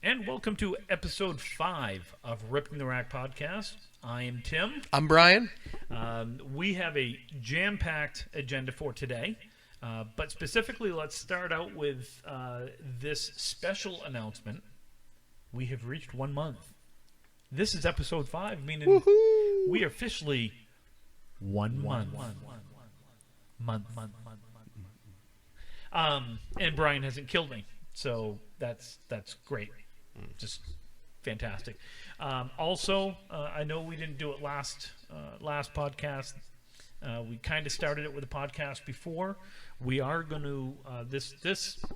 and welcome to episode 5 of Ripping the Rack podcast. I am Tim. I'm Brian. We have a jam-packed agenda for today, but specifically, let's start out with this special announcement. We have reached 1 month. This is episode 5, meaning Woohoo! we are officially 1 month. And Brian hasn't killed me, so that's great. Just fantastic. Also, I know we didn't do it last podcast. We kind of started it with a podcast before. We are going to this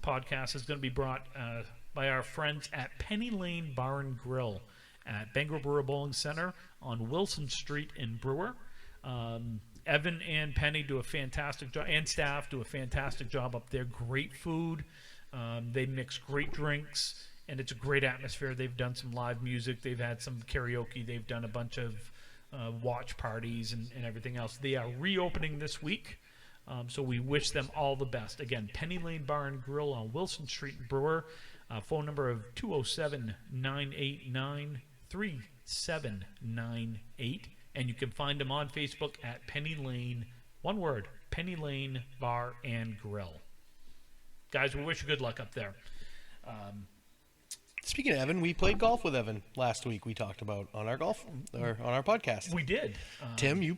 podcast is going to be brought by our friends at Penny Lane Bar and Grill at Bangor Brewer Bowling Center on Wilson Street in Brewer. Evan and Penny do a fantastic job, and staff do a fantastic job up there. Great food. They mix great drinks, and it's a great atmosphere. They've done some live music. They've had some karaoke. They've done a bunch of watch parties and everything else. They are reopening this week, so we wish them all the best. Again, Penny Lane Bar and Grill on Wilson Street in Brewer. Phone number of 207-989-3798. And you can find them on Facebook at Penny Lane, one word, Penny Lane Bar and Grill. Guys, we wish you good luck up there. Speaking of Evan, we played golf with Evan last week. We talked about on our podcast. We did. Tim, you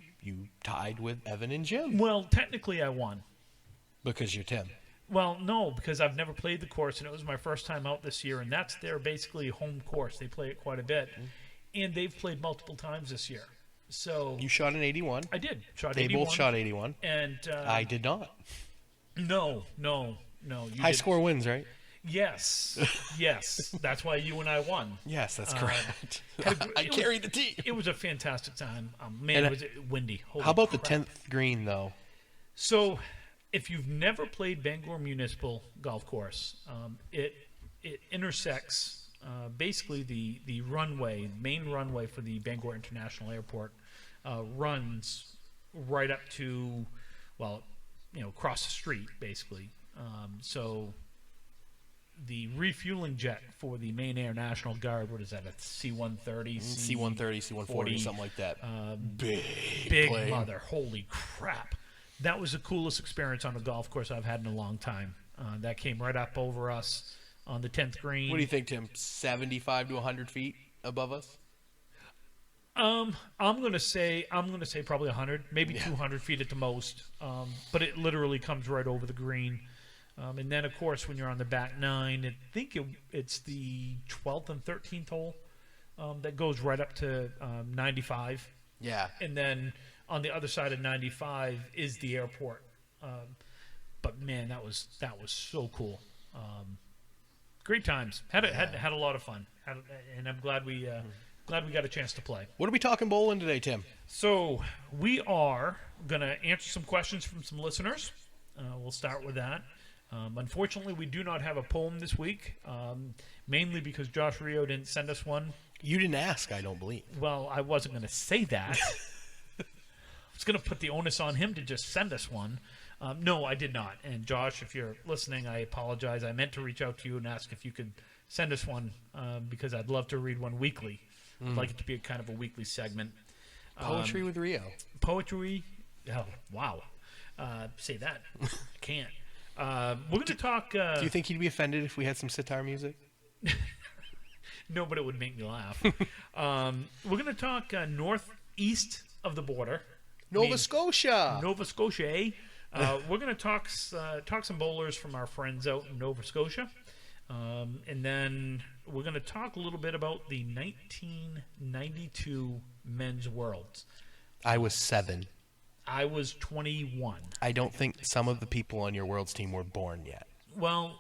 tied with Evan and Jim Well, technically I won. because you're Tim. Well, no, because I've never played the course, and it was my first time out this year, and that's their basically home course. They play it quite a bit, and they've played multiple times this year. So You shot an 81. I did. Shot They 81. both shot 81. And I did not. No. You High did. score wins, right? Yes. That's why you and I won. Yes, that's correct. had a- I carried the team. It was a fantastic time. Man, And, was it windy. Holy How about crap. the 10th green, though? So, if you've never played Bangor Municipal Golf Course, it intersects basically the main runway for the Bangor International Airport runs right up to, across the street, basically. So the refueling jet for the Maine Air National Guard, what is that, a C-130? C-130, C-140, something like that. Big plane. Mother, holy crap. That was the coolest experience on a golf course I've had in a long time. That came right up over us on the 10th green. What do you think, Tim? 75 to 100 feet above us? I'm gonna say probably 100, maybe 200 feet at the most. But it literally comes right over the green. And then, of course, when you're on the back nine, I think it's the 12th and 13th hole that goes right up to 95. Yeah. And then on the other side of 95 is the airport. But man, that was so cool. Great times. Had a lot of fun. And I'm glad we got a chance to play. What are we talking bowling today, Tim? So we are gonna answer some questions from some listeners. We'll start with that. Unfortunately, we do not have a poem this week, mainly because Josh Rio didn't send us one. You didn't ask, I don't believe. Well, I wasn't going to say that. I was going to put the onus on him to just send us one. No, I did not. And Josh, if you're listening, I apologize. I meant to reach out to you and ask if you could send us one because I'd love to read one weekly. I'd like it to be a kind of a weekly segment. Poetry with Rio. Poetry. Oh, wow. Say that. I can't. We're going to talk. Do you think he'd be offended if we had some sitar music? No, but it would make me laugh. We're going to talk northeast of the border. Nova Scotia. Nova Scotia, eh? We're going to talk some bowlers from our friends out in Nova Scotia. And then we're going to talk a little bit about the 1992 Men's Worlds. I was 7. I was 21. I don't think some of the people on your Worlds team were born yet. Well,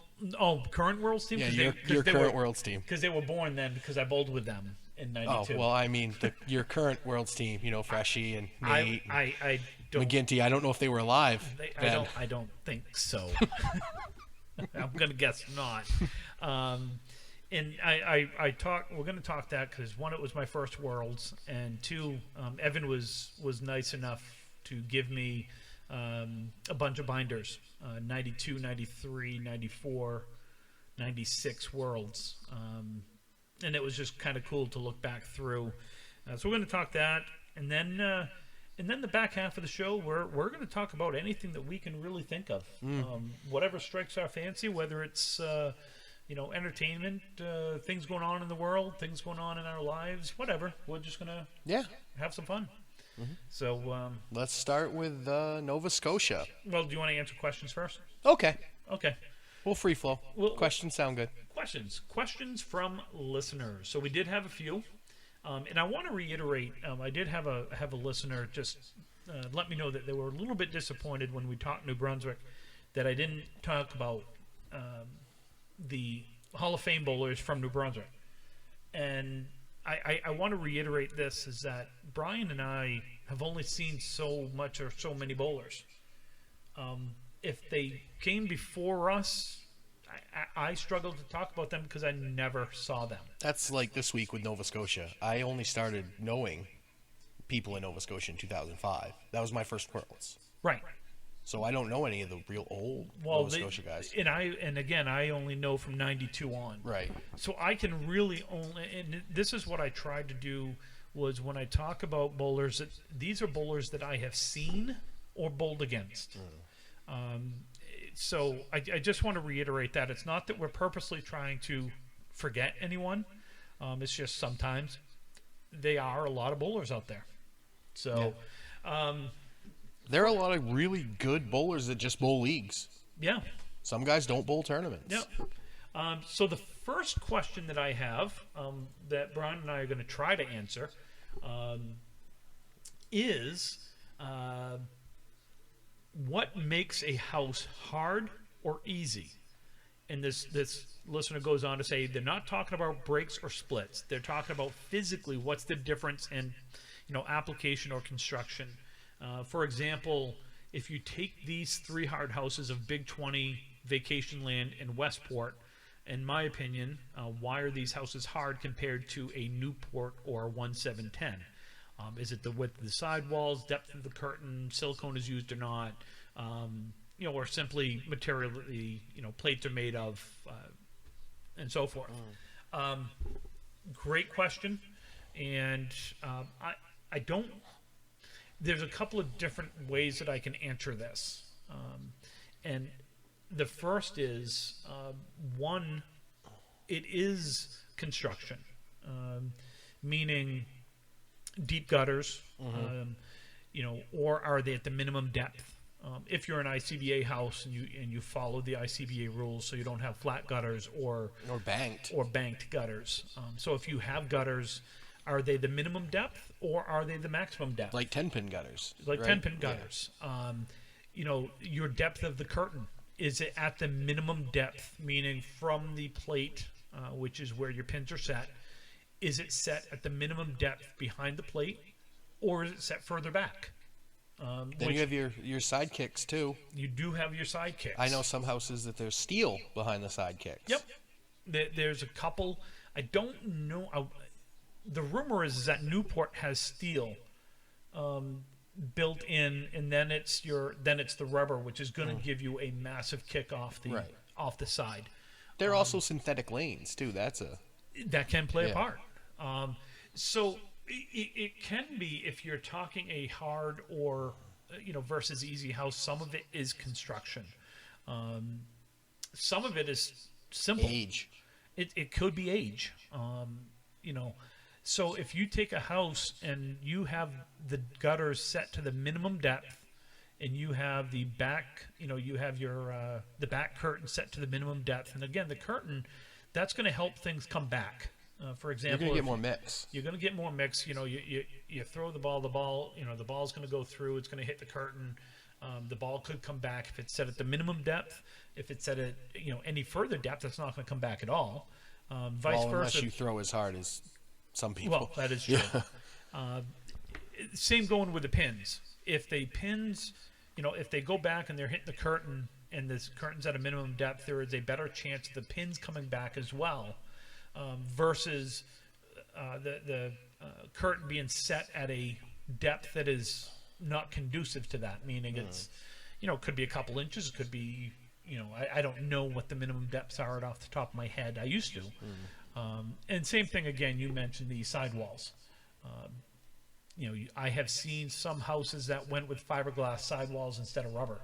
current Worlds team? Yeah, your current Worlds team. Because they were born then, because I bowled with them in 92. Oh, well, I mean, your curnt Worlds team, Freshie and Nate, I don't... McGinty. I don't know if they were alive then. I don't think so. I'm going to guess not. And we're going to talk that because, one, it was my first Worlds, and two, Evan was nice enough to give me a bunch of binders, 92, 93, 94, 96 Worlds. and it was just kind of cool to look back through. So we're going to talk that, and then the back half of the show, we're going to talk about anything that we can really think of, whatever strikes our fancy, whether it's entertainment, things going on in the world, things going on in our lives, whatever. We're just going to have some fun. So let's start with Nova Scotia. well, do you want to answer questions first? Okay. Okay. We'll free flow. Questions sound good. Questions from listeners. So we did have a few, and I want to reiterate. I did have a listener just let me know that they were a little bit disappointed when we talked New Brunswick that I didn't talk about the Hall of Fame bowlers from New Brunswick. And I want to reiterate this, is that Brian and I have only seen so much or so many bowlers. If they came before us, I struggled to talk about them because I never saw them. That's like this week with Nova Scotia. I only started knowing people in Nova Scotia in 2005. That was my first Worlds. Right. So I don't know any of the real old Nova Scotia guys. And again, I only know from 92 on. Right. So I can really only, and this is what I tried to do, was when I talk about bowlers, these are bowlers that I have seen or bowled against. So I just want to reiterate that. It's not that we're purposely trying to forget anyone. It's just sometimes there are a lot of bowlers out there. So, there are a lot of really good bowlers that just bowl leagues. Yeah. Some guys don't bowl tournaments. Yeah. So the first question that I have that Brian and I are going to try to answer is what makes a house hard or easy? And this listener goes on to say they're not talking about breaks or splits. They're talking about physically what's the difference in application or construction. For example, if you take these three hard houses of Big 20, Vacation Land, and Westport, in my opinion, why are these houses hard compared to a Newport or a 1710? Is it the width of the sidewalls, depth of the curtain, silicone is used or not, or simply material that the plates are made of, and so forth? Great question, and I don't. There's a couple of different ways that I can answer this, and the first is one. It is construction, meaning deep gutters, or are they at the minimum depth? If you're an ICBA house and you follow the ICBA rules, so you don't have flat gutters or banked gutters. So if you have gutters, are they the minimum depth or are they the maximum depth? Like 10-pin gutters. Like 10-pin gutters. Your depth of the curtain, is it at the minimum depth, meaning from the plate, which is where your pins are set? Is it set at the minimum depth behind the plate, or is it set further back? Then you have your side kicks too. You do have your side kicks. I know some houses that there's steel behind the side kicks. Yep. There's a couple. I don't know. The rumor is that Newport has steel built in, and then it's the rubber, which is going to give you a massive kick off the side. There are also synthetic lanes too. That can play a part. So it can be, if you're talking a hard or versus easy house, some of it is construction. Some of it is simple. Age. It could be age. So if you take a house and you have the gutters set to the minimum depth, and you have the back, you have your the back curtain set to the minimum depth, and again the curtain, that's going to help things come back. For example, you're going to get more mix. You're going to get more mix. You throw the ball's going to go through. It's going to hit the curtain. The ball could come back if it's set at the minimum depth. If it's set at any further depth, it's not going to come back at all. Vice versa. Unless you throw as hard as some people. Well, that is true. Same going with the pins. If they if they go back and they're hitting the curtain and this curtain's at a minimum depth, there is a better chance of the pins coming back as well, versus the curtain being set at a depth that is not conducive to that. Meaning it's, it could be a couple inches, it could be, I don't know what the minimum depths are off the top of my head. I used to. And same thing again. You mentioned the sidewalls. I have seen some houses that went with fiberglass sidewalls instead of rubber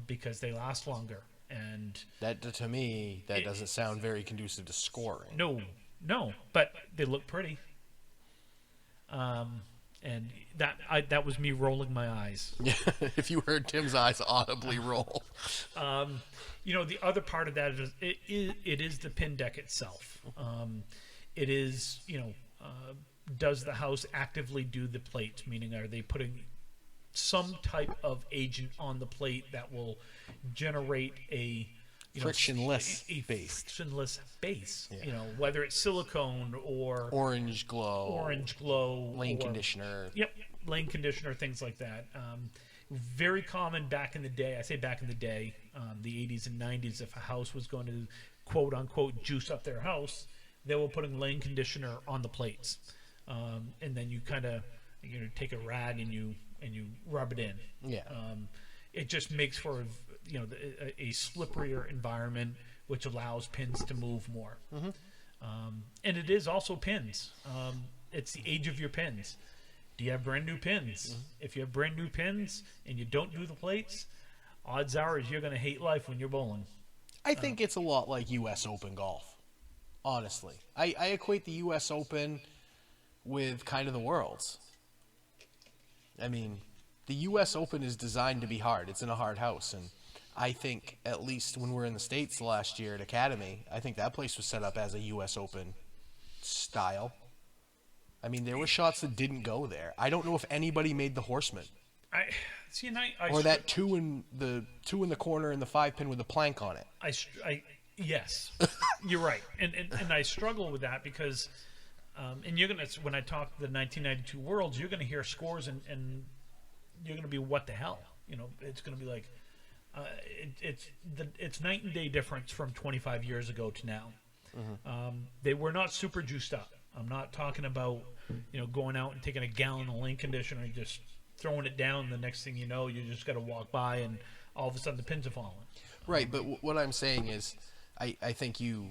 because they last longer. And That to me, that doesn't sound very conducive to scoring. no, but they look pretty. And that was me rolling my eyes. Yeah, if you heard Tim's eyes audibly roll. The other part of that is it is the pin deck itself. It is, does the house actively do the plates? Meaning, are they putting some type of agent on the plate that will generate a Frictionless a base. frictionless base? Yeah. Whether it's silicone or Orange glow. Lane or- conditioner. Yep, lane conditioner, things like that. Very common back in the day. I say back in the day, the 80s and 90s. If a house was going to quote unquote juice up their house, they were putting lane conditioner on the plates, and then you kind of take a rag and you rub it in. Yeah. It just makes for a slipperier environment, which allows pins to move more. And it is also pins. It's the age of your pins. Do you have brand new pins? If you have brand new pins and you don't do the plates, odds are is you're going to hate life when you're bowling. I think it's a lot like U.S. Open golf, honestly. I equate the U.S. Open with kind of the Worlds. I mean, the U.S. Open is designed to be hard. It's in a hard house, and I think at least when we were in the States last year at Academy, I think that place was set up as a U.S. Open style. I mean, there were shots that didn't go there. I don't know if anybody made the Horseman. Or that two in the corner and the 5-pin with the plank on it. Yes, you're right, and I struggle with that because, and you're gonna when I talk the 1992 Worlds, you're gonna hear scores and you're gonna be what the hell, it's gonna be like, it's night and day difference from 25 years ago to now. They were not super juiced up. I'm not talking about going out and taking a gallon of lane conditioner and just throwing it down. The next thing you know, you just got to walk by and all of a sudden the pins are falling. Right, but what I'm saying is, I think the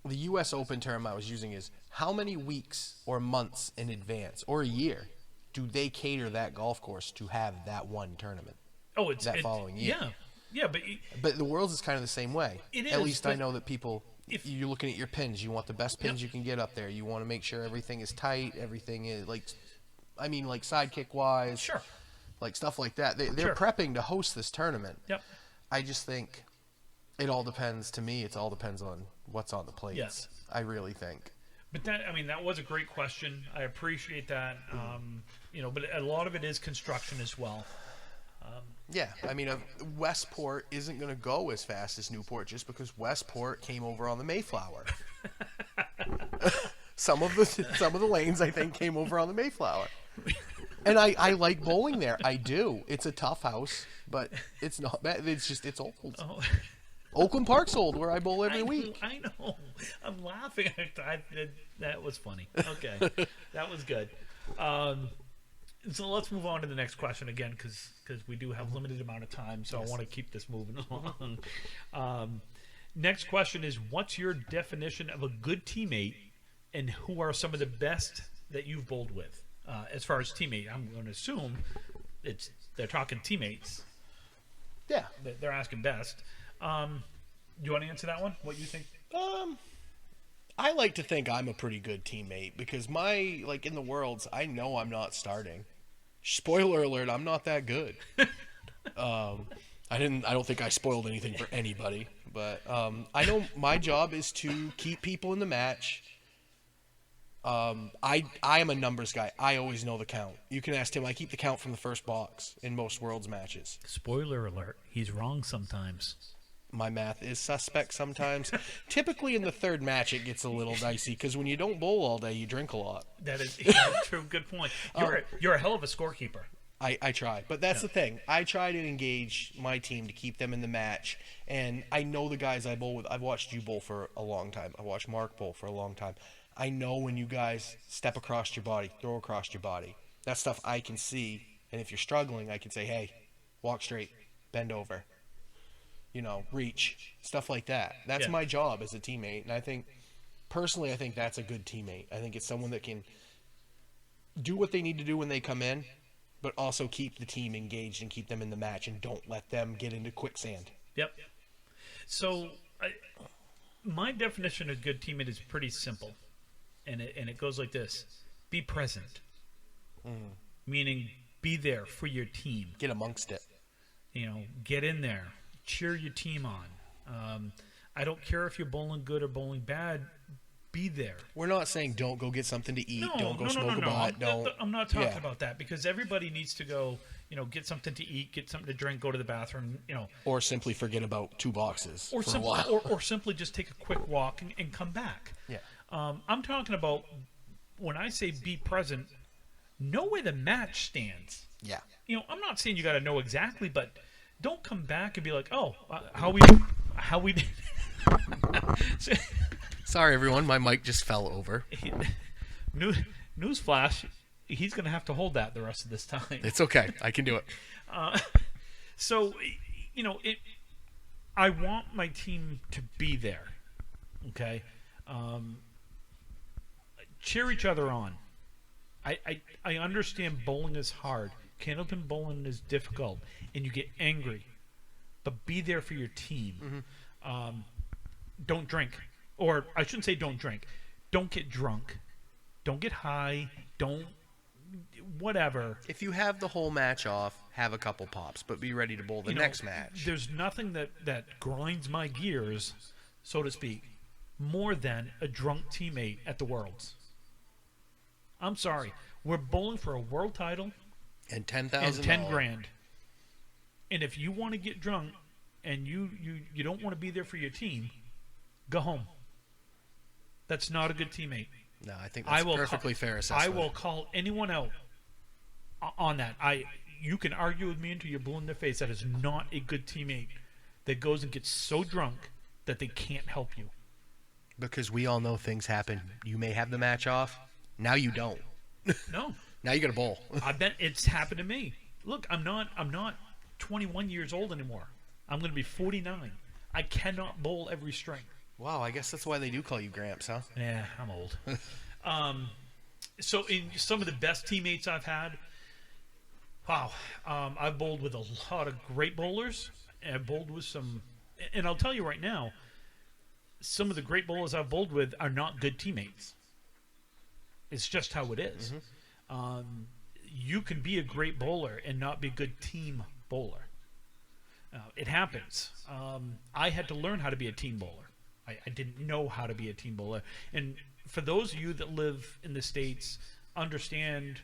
U.S. Open term I was using is how many weeks or months in advance or a year do they cater that golf course to have that one tournament? Oh, it's following year. Yeah, but the Worlds is kind of the same way. It is, At least I know that people. If you're looking at your pins, you want the best pins you can get up there. You want to make sure everything is tight, everything is like sidekick wise, sure, like stuff like that. They're Sure. prepping to host this tournament. Yep. I just think it all depends. To me, it all depends on what's on the plates. Yes. I really think. But that was a great question. I appreciate that. But a lot of it is construction as well. Yeah, I mean, Westport isn't going to go as fast as Newport just because Westport came over on the Mayflower. some of the lanes I think came over on the Mayflower, and I like bowling there. I do. It's a tough house, but it's not bad. It's old. Oh. Oakland Park's old, where I bowl every week. I know. I'm laughing. That was funny. Okay, that was good. So let's move on to the next question again, because we do have limited amount of time, so Yes. I want to keep this moving along. Next question is, what's your definition of a good teammate, and who are some of the best that you've bowled with? As far as teammate, I'm going to assume they're talking teammates. Yeah. They're asking best. Do you want to answer that one? What you think? I like to think I'm a pretty good teammate because in the Worlds, I know I'm not starting. Spoiler alert, I'm not that good. I don't think I spoiled anything for anybody, but I know my job is to keep people in the match. I am a numbers guy. I always know the count. You can ask Tim. I keep the count from the first box in most Worlds matches. Spoiler alert, he's wrong sometimes. My math is suspect sometimes. Typically in the third match, it gets a little dicey because when you don't bowl all day, you drink a lot. That is true. Good point. You're a hell of a scorekeeper. I try. But that's the thing. I try to engage my team to keep them in the match. And I know the guys I bowl with. I've watched you bowl for a long time. I watched Mark bowl for a long time. I know when you guys step across your body, throw across your body. That stuff I can see. And if you're struggling, I can say, hey, walk straight, bend over. Reach, stuff like that. That's my job as a teammate, and I think personally, I think that's a good teammate. I think it's someone that can do what they need to do when they come in, but also keep the team engaged and keep them in the match and don't let them get into quicksand. Yep. So, my definition of good teammate is pretty simple, and it goes like this: be present, meaning be there for your team. Get amongst it. Get in there, cheer your team on. I don't care if you're bowling good or bowling bad. Be there. We're not saying don't go get something to eat. Don't go no, smoke a butt. I'm not talking about that, because everybody needs to go, get something to eat, get something to drink, go to the bathroom, Or simply forget about 2 boxes for a while. Or simply just take a quick walk and come back. Yeah. I'm talking about, when I say be present, know where the match stands. Yeah. I'm not saying you got to know exactly, but don't come back and be like, oh, how we did. Sorry, everyone. My mic just fell over. Newsflash, he's going to have to hold that the rest of this time. It's okay. I can do it. So, I want my team to be there. Okay? Cheer each other on. I understand bowling is hard. Candlepin bowling is difficult, and you get angry. But be there for your team. Don't drink. Or I shouldn't say don't drink. Don't get drunk. Don't get high. Don't whatever. If you have the whole match off, have a couple pops, but be ready to bowl the next match. There's nothing that grinds my gears, so to speak, more than a drunk teammate at the Worlds. I'm sorry. We're bowling for a world title and $10,000 and $10,000. And if you want to get drunk and you don't want to be there for your team, go home. That's not a good teammate. No, I think that's a perfectly fair assessment. I will call anyone out on that. You can argue with me until you're blue in the face. That is not a good teammate that goes and gets so drunk that they can't help you. Because we all know things happen. You may have the match off. Now you don't. No. Now you got to bowl. I bet it's happened to me. Look, I'm not 21 years old anymore. I'm going to be 49. I cannot bowl every string. Wow, I guess that's why they do call you Gramps, huh? Yeah, I'm old. So in some of the best teammates I've had, wow, I've bowled with a lot of great bowlers. And I've bowled with some, and I'll tell you right now, some of the great bowlers I've bowled with are not good teammates. It's just how it is. You can be a great bowler and not be a good team bowler. It happens. I had to learn how to be a team bowler. I didn't know how to be a team bowler. And for those of you that live in the States, understand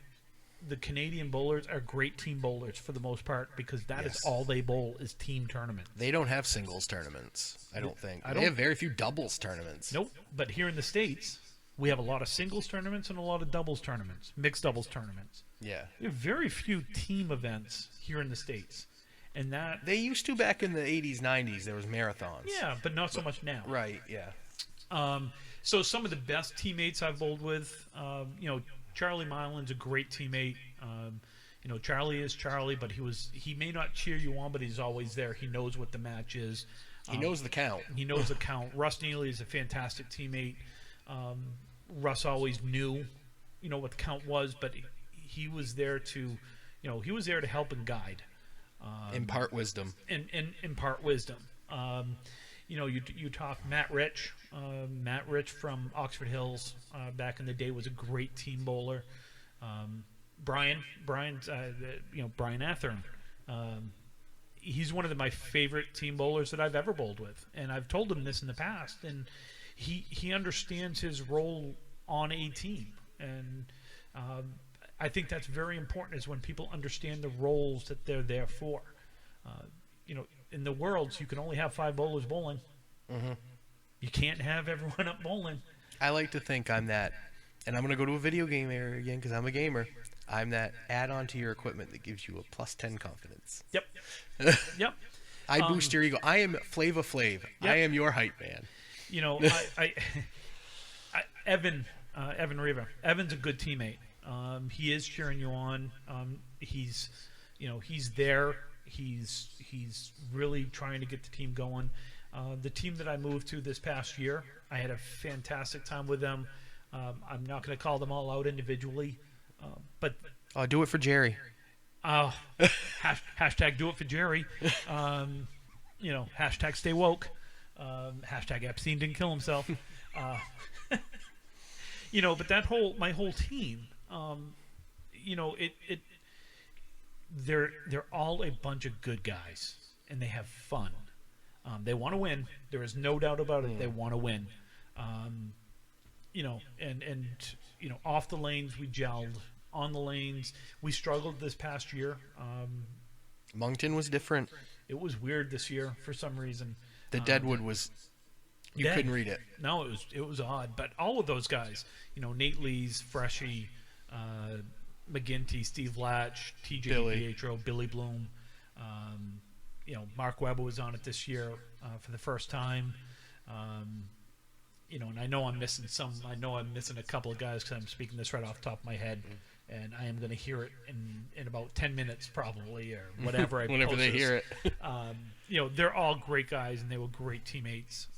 the Canadian bowlers are great team bowlers for the most part, because that is all they bowl is team tournaments. They don't have singles tournaments, I don't think. They have very few doubles tournaments. Nope. But here in the States, we have a lot of singles tournaments and a lot of doubles tournaments, mixed doubles tournaments. Yeah. We have very few team events here in the States. And that they used to back in the 80s, 90s. There was marathons. Yeah, but not so much now. Right, yeah. So some of the best teammates I've bowled with, Charlie Milan's a great teammate. Charlie is Charlie, but he may not cheer you on, but he's always there. He knows what the match is. He knows the count. He knows the count. Russ Neely is a fantastic teammate. Russ always knew, what the count was, but he was there to, help and guide. Impart wisdom. And impart wisdom. You talk Matt Rich. Matt Rich from Oxford Hills back in the day was a great team bowler. Brian Athern. He's one of my favorite team bowlers that I've ever bowled with, and I've told him this in the past. And he understands his role on a team, and I think that's very important, is when people understand the roles that they're there for. In the Worlds, you can only have 5 bowlers bowling. You can't have everyone up bowling. I like to think I'm that, and I'm going to go to a video game area again because I'm a gamer. I'm that add-on to your equipment that gives you a +10 confidence. Yep. Yep. I boost your ego. I am Flava Flav. Yep. I am your hype man. Evan Riva. Evan's a good teammate. He is cheering you on. He's there. He's really trying to get the team going. The team that I moved to this past year, I had a fantastic time with them. I'm not going to call them all out individually, but I'll do it for Jerry. hashtag do it for Jerry. Hashtag stay woke. Hashtag Epstein didn't kill himself. But my whole team, they're all a bunch of good guys, and they have fun. They want to win. There is no doubt about it. They want to win. Off the lanes we gelled. On the lanes we struggled this past year. Moncton was different. It was weird this year for some reason. The Deadwood was. You couldn't read it. No, it was odd. But all of those guys, Nate Lees, Freshie, McGinty, Steve Latch, TJ Pietro, Billy Bloom. Mark Webber was on it this year for the first time. And I know I'm missing some. I know I'm missing a couple of guys because I'm speaking this right off the top of my head, and I am going to hear it in about 10 minutes probably, or whatever. Whenever they hear it. They're all great guys, and they were great teammates.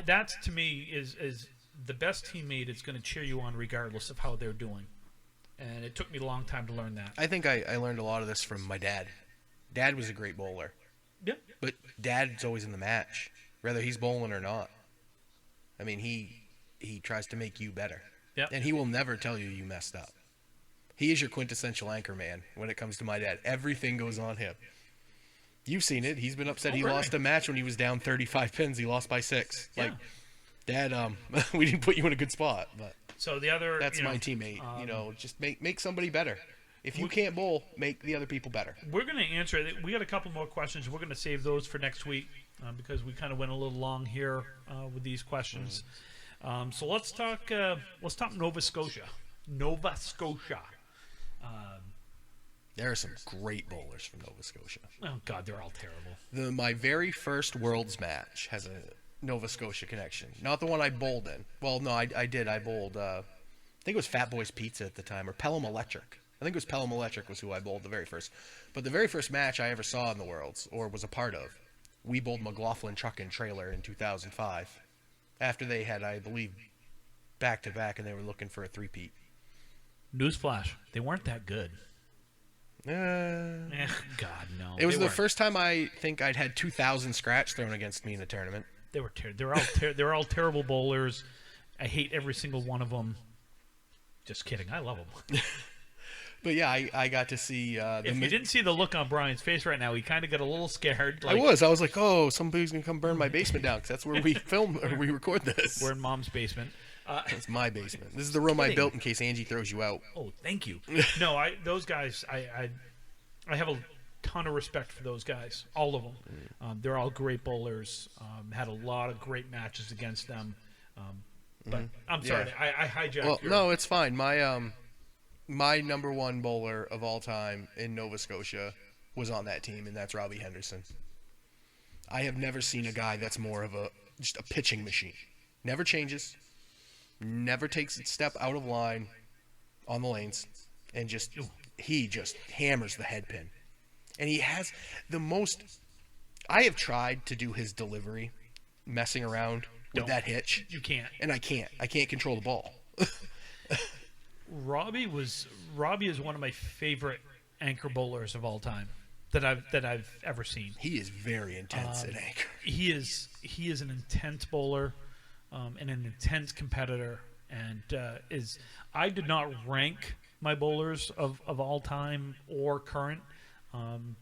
That's to me is the best teammate is going to cheer you on regardless of how they're doing. And it took me a long time to learn that. I think I learned a lot of this from my dad. Dad was a great bowler. Yep. But Dad's always in the match, whether he's bowling or not. I mean, he tries to make you better. Yep. And he will never tell you messed up. He is your quintessential anchor man when it comes to my dad. Everything goes on him. You've seen it. He's been upset. He lost a match when he was down 35 pins. He lost by 6. Yeah. Like, Dad, we didn't put you in a good spot. But so the other... That's my teammate. Just make somebody better. If you can't bowl, make the other people better. We're going to answer it. We got a couple more questions. We're going to save those for next week because we kind of went a little long here with these questions. So let's talk Nova Scotia. Nova Scotia. There are some great bowlers from Nova Scotia. Oh, God, they're all terrible. My very first Worlds match has a Nova Scotia connection. Not the one I bowled in. Well, no, I did. I bowled, I think it was Fat Boys Pizza at the time, or Pelham Electric. I think it was Pelham Electric was who I bowled the very first. But the very first match I ever saw in the Worlds, or was a part of, we bowled McLaughlin Truck and Trailer in 2005. After they had, I believe, back-to-back, and they were looking for a three-peat. Newsflash, they weren't that good. God, no. It was the first time I think I'd had 2,000 scratch thrown against me in a tournament. They were they're all terrible bowlers. I hate every single one of them. Just kidding. I love them. But yeah, I got to see. If you didn't see the look on Brian's face right now, he kind of got a little scared. Like, I was like, oh, somebody's gonna come burn my basement down because that's where we film or we record this. We're in Mom's basement. It's my basement. This is the room I built in case Angie throws you out. Oh, thank you. No, those guys, I have a ton of respect for those guys. All of them. They're all great bowlers. Had a lot of great matches against them. But I'm sorry, I hijacked. Well, no, it's fine. My number one bowler of all time in Nova Scotia was on that team, and that's Robbie Henderson. I have never seen a guy that's more of just a pitching machine. Never changes, never takes a step out of line on the lanes, and he just hammers the head pin. And he has the most... I have tried to do his delivery, messing around with that hitch. You can't. And I can't. I can't control the ball. Robbie is one of my favorite anchor bowlers of all time that I've ever seen. He is very intense at anchor. He is an intense bowler, and an intense competitor, and I did not rank my bowlers of all time or current,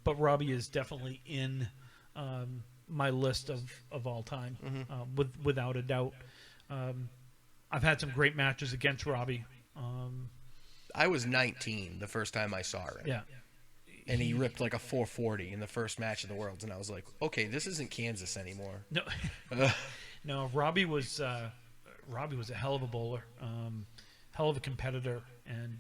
but Robbie is definitely in my list of all time, without a doubt. I've had some great matches against Robbie. I was 19 the first time I saw him. Yeah. And he ripped like a 440 in the first match of the Worlds, and I was like, okay, this isn't Kansas anymore. No, no. Robbie was a hell of a bowler, hell of a competitor, and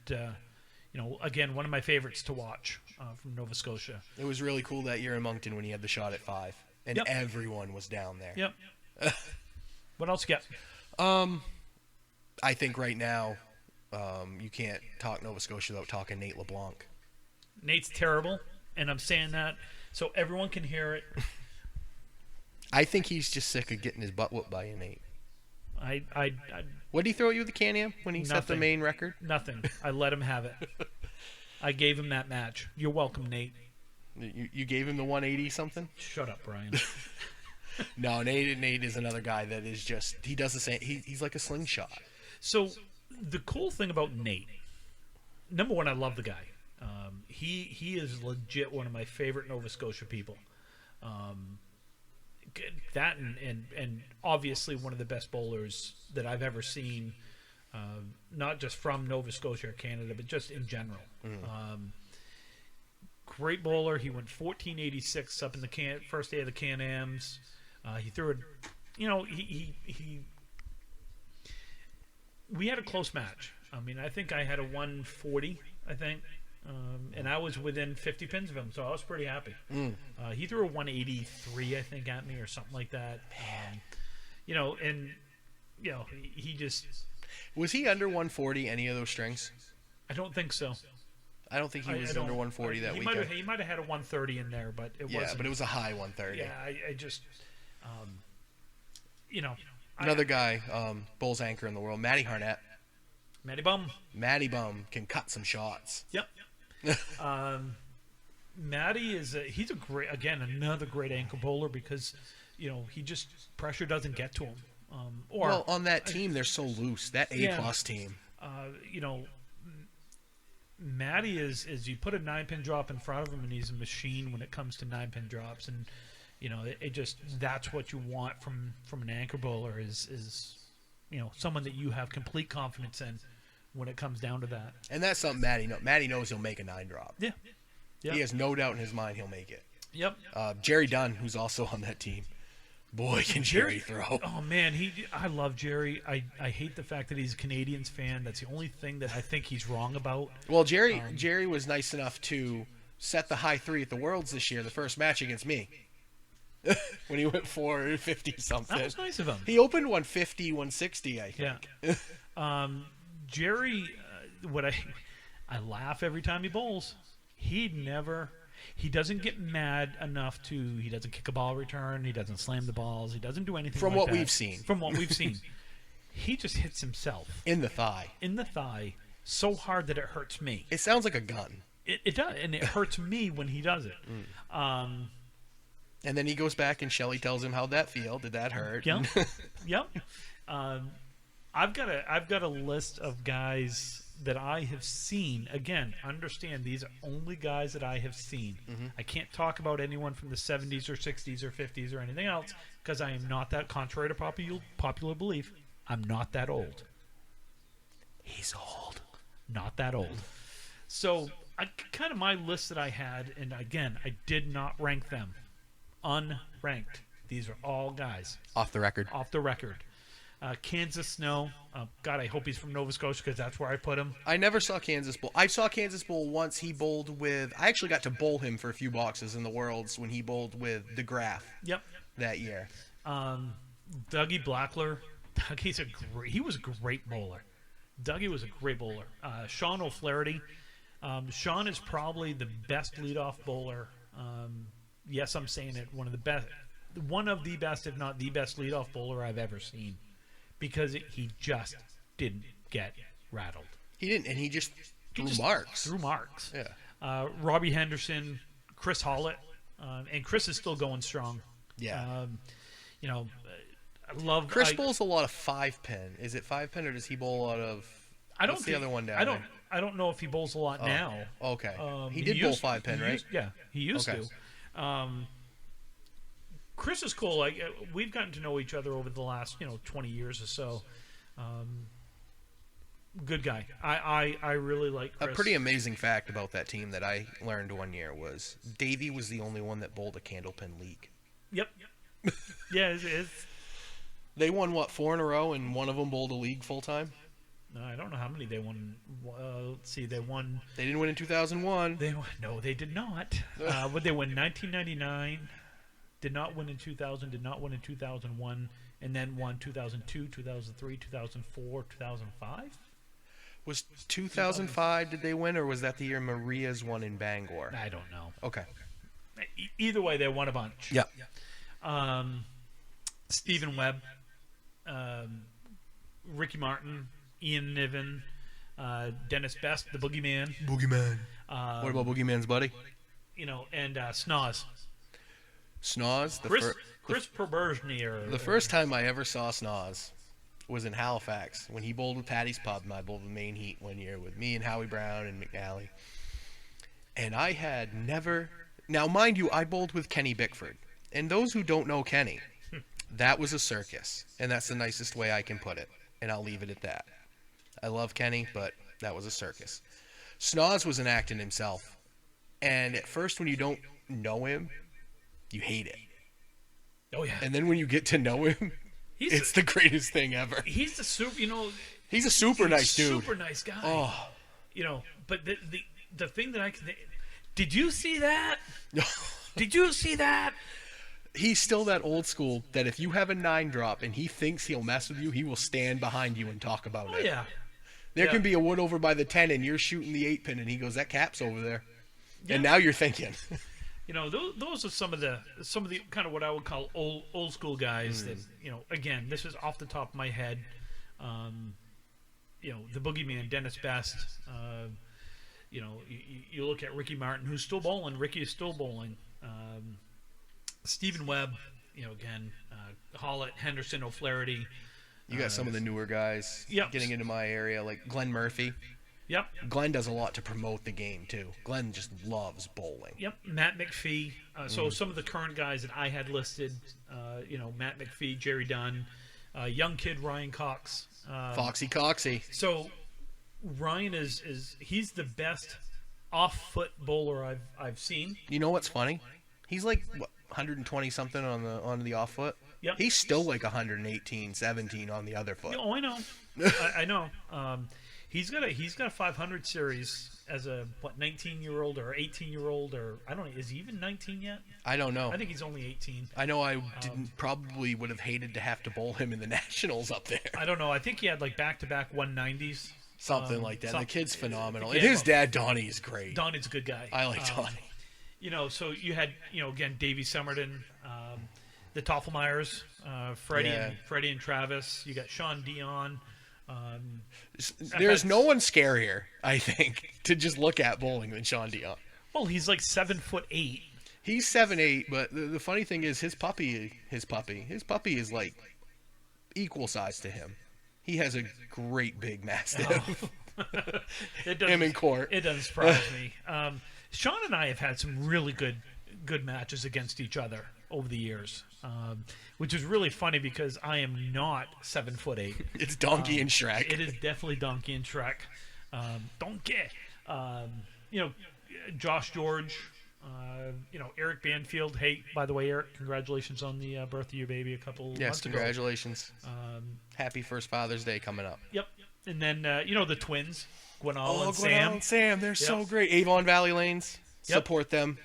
again, one of my favorites to watch from Nova Scotia. It was really cool that year in Moncton when he had the shot at 5, and everyone was down there. Yep. What else you got? I think right now, you can't talk Nova Scotia without talking Nate LeBlanc. Nate's terrible, and I'm saying that so everyone can hear it. I think he's just sick of getting his butt whooped by you, Nate. I What did he throw at you with the Can-Am when he set the Nothing. main record? nothing. I let him have it. I gave him that match. You're welcome, Nate. You gave him the 180 something? Shut up, Brian. No, Nate is another guy that is just, he does the same. He's like a slingshot. So the cool thing about Nate, number one, I love the guy. He is legit one of my favorite Nova Scotia people. That and obviously one of the best bowlers that I've ever seen, not just from Nova Scotia or Canada, but just in general. Great bowler. He went 1486 up in the first day of the Can-Ams. He threw it. We had a close match. I mean, I think I had a 140. I think. And I was within 50 pins of him, so I was pretty happy. He threw a 183, I think, at me or something like that. He just. Was he under 140 any of those strings? I don't think so. I don't think he was I don't- under 140 that weekend. He might have had a 130 in there, but it Yeah, wasn't. but it was a high 130. Yeah, I just. Another guy, Bulls anchor in the world, Matty Harnett. Matty Bum. Matty Bum can cut some shots. Yep. Matty he's another great ankle bowler because he just pressure doesn't get to him. Well, on that team, they're so loose. That A-plus team. Matty is you put a 9-pin drop in front of him and he's a machine when it comes to 9-pin drops, and it just that's what you want from an anchor bowler is someone that you have complete confidence in when it comes down to that. And that's something Matty knows. Matty knows he'll make a 9 drop. Yeah. Yep. He has no doubt in his mind he'll make it. Yep. Jerry Dunn, who's also on that team. Boy, can Jerry throw. Oh, man. I love Jerry. I hate the fact that he's a Canadians fan. That's the only thing that I think he's wrong about. Well, Jerry was nice enough to set the high 3 at the Worlds this year, the first match against me. When he went 450 something. That was nice of him. He opened 150, 160, I think. Yeah. Jerry, I laugh every time he bowls. He doesn't get mad enough he doesn't kick a ball return, he doesn't slam the balls, he doesn't do anything From like what that. we've seen. From what we've seen. He just hits himself. In the thigh. So hard that it hurts me. It sounds like a gun. It does, and it hurts me when he does it. And then he goes back and Shelley tells him how'd that feel. Did that hurt? Yep. Yep. I've got a list of guys that I have seen. Again, understand these are only guys that I have seen. I can't talk about anyone from the 70s or 60s or 50s or anything else because I am not that, contrary to popular belief, I'm not that old. He's old. Not that old. So, kind of my list that I had, and again, I did not rank them. Unranked. These are all guys. Off the record. Off the record. Kansas Snow. God, I hope he's from Nova Scotia because that's where I put him. I never saw Kansas Bowl. I saw Kansas Bowl once. He bowled with... I actually got to bowl him for a few boxes in the Worlds when he bowled with DeGraff. Yep. That year. Dougie Blackler. He was a great bowler. Dougie was a great bowler. Sean O'Flaherty. Sean is probably the best leadoff bowler. Yes, I'm saying it. One of the best, if not the best leadoff bowler I've ever seen. Because he just didn't get rattled. He didn't, and he just threw marks. Threw marks. Yeah. Robbie Henderson, Chris Hollett, and Chris is still going strong. Yeah. I love Chris bowls a lot of 5-pin. Is it 5-pin or does he bowl out of? What's the other one down there? I don't know if he bowls a lot now. Okay. He did bowl 5-pin, right? He used to. Chris is cool. Like we've gotten to know each other over the last 20 years or so. Good guy. I really like Chris. A pretty amazing fact about that team that I learned one year was Davey was the only one that bowled a candlepin league. Yep. Yeah, it's They won, 4 in a row, and one of them bowled a league full-time? No, I don't know how many they won. Let's see, they won. They didn't win in 2001. No, they did not. But they won 1999. Did not win in 2000. Did not win in 2001, and then won 2002, 2003, 2004, 2005. Was 2005? Did they win, or was that the year Maria's won in Bangor? I don't know. Okay. Either way, they won a bunch. Yeah. Stephen Webb, Ricky Martin, Ian Niven, Dennis Best, the Boogeyman. Boogeyman. What about Boogeyman's buddy? And Snoz. Snoz? Chris Probergny. The first time I ever saw Snoz was in Halifax when he bowled with Paddy's Pub, and I bowled with Maine Heat one year with me and Howie Brown and McNally. And I had never... Now, mind you, I bowled with Kenny Bickford. And those who don't know Kenny, that was a circus. And that's the nicest way I can put it. And I'll leave it at that. I love Kenny, but that was a circus. Snoz was an act in himself. And at first, when you don't know him, you hate it. Oh, yeah. And then when you get to know him, it's the greatest thing ever. He's the super, He's a super nice dude. Super nice guy. Oh. But the thing that I can... Did you see that? Did you see that? He's still that old school that if you have a 9 drop and he thinks he'll mess with you, he will stand behind you and talk about it. Yeah. There can be a wood over by the 10 and you're shooting the 8 pin and he goes, that cap's over there. Yeah. And now you're thinking. Those are some of the kind of what I would call old school guys that, again, this is off the top of my head. The Boogeyman, Dennis Best. You look at Ricky Martin, who's still bowling. Ricky is still bowling. Stephen Webb, again, Hollett, Henderson, O'Flaherty. You got some of the newer guys getting into my area, like Glenn Murphy. Yep. Glenn does a lot to promote the game, too. Glenn just loves bowling. Yep. Matt McPhee. So some of the current guys that I had listed, Matt McPhee, Jerry Dunn, young kid Ryan Cox. Foxy Coxy. So Ryan he's the best off-foot bowler I've seen. You know what's funny? He's like 120 something on the off foot. Yep. He's still like 118, 17 on the other foot. Oh, I know. I know. He's got a 500 series as a 19-year-old or 18-year-old, or I don't know. Is he even 19 yet? I don't know. I think he's only 18. I know. I probably would have hated to have to bowl him in the Nationals up there. I don't know. I think he had like back-to-back 190s. Something like that. The kid's phenomenal. Yeah, And his dad, Donnie, is great. Donnie's a good guy. I like Donnie. So you had, again, Davey Summerton, the Toffelmeyers, Freddie and Travis. You got Sean Dion. There's no one scarier, I think, to just look at bowling than Sean Dion. Well, he's like 7'8". He's 7'8", but the funny thing is his puppy is like equal size to him. He has a great big mastiff. Him in court. It doesn't surprise me. Sean and I have had some really good matches against each other over the years, which is really funny because I am not 7'8". It's Donkey and Shrek. It is definitely Donkey and Shrek. Donkey. Josh George. Eric Banfield. Hey, by the way, Eric, congratulations on the birth of your baby a couple months ago. Yes, congratulations. Happy first Father's Day coming up. Yep. And then, the twins, Gwenal and Sam. Gwenal and Sam, they're so great. Avon Valley Lanes, support them.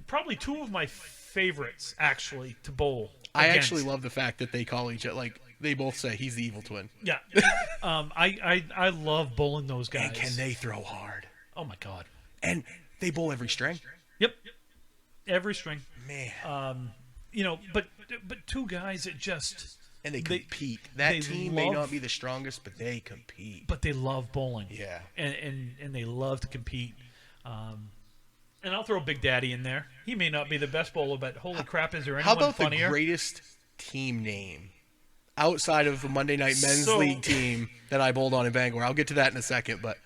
Probably two of my favorites, actually, to bowl. I actually love the fact that they call each other, like, they both say he's the evil twin. Yeah. I love bowling those guys. And can they throw hard? Oh, my God. And they bowl every string. Yep. Every string. Man. But two guys that just... And they compete. That team may not be the strongest, but they compete. But they love bowling. Yeah. And they love to compete. And I'll throw Big Daddy in there. He may not be the best bowler, but holy crap, is there anyone funnier? How about the greatest team name outside of the Monday Night Men's League team that I bowled on in Bangor? I'll get to that in a second, but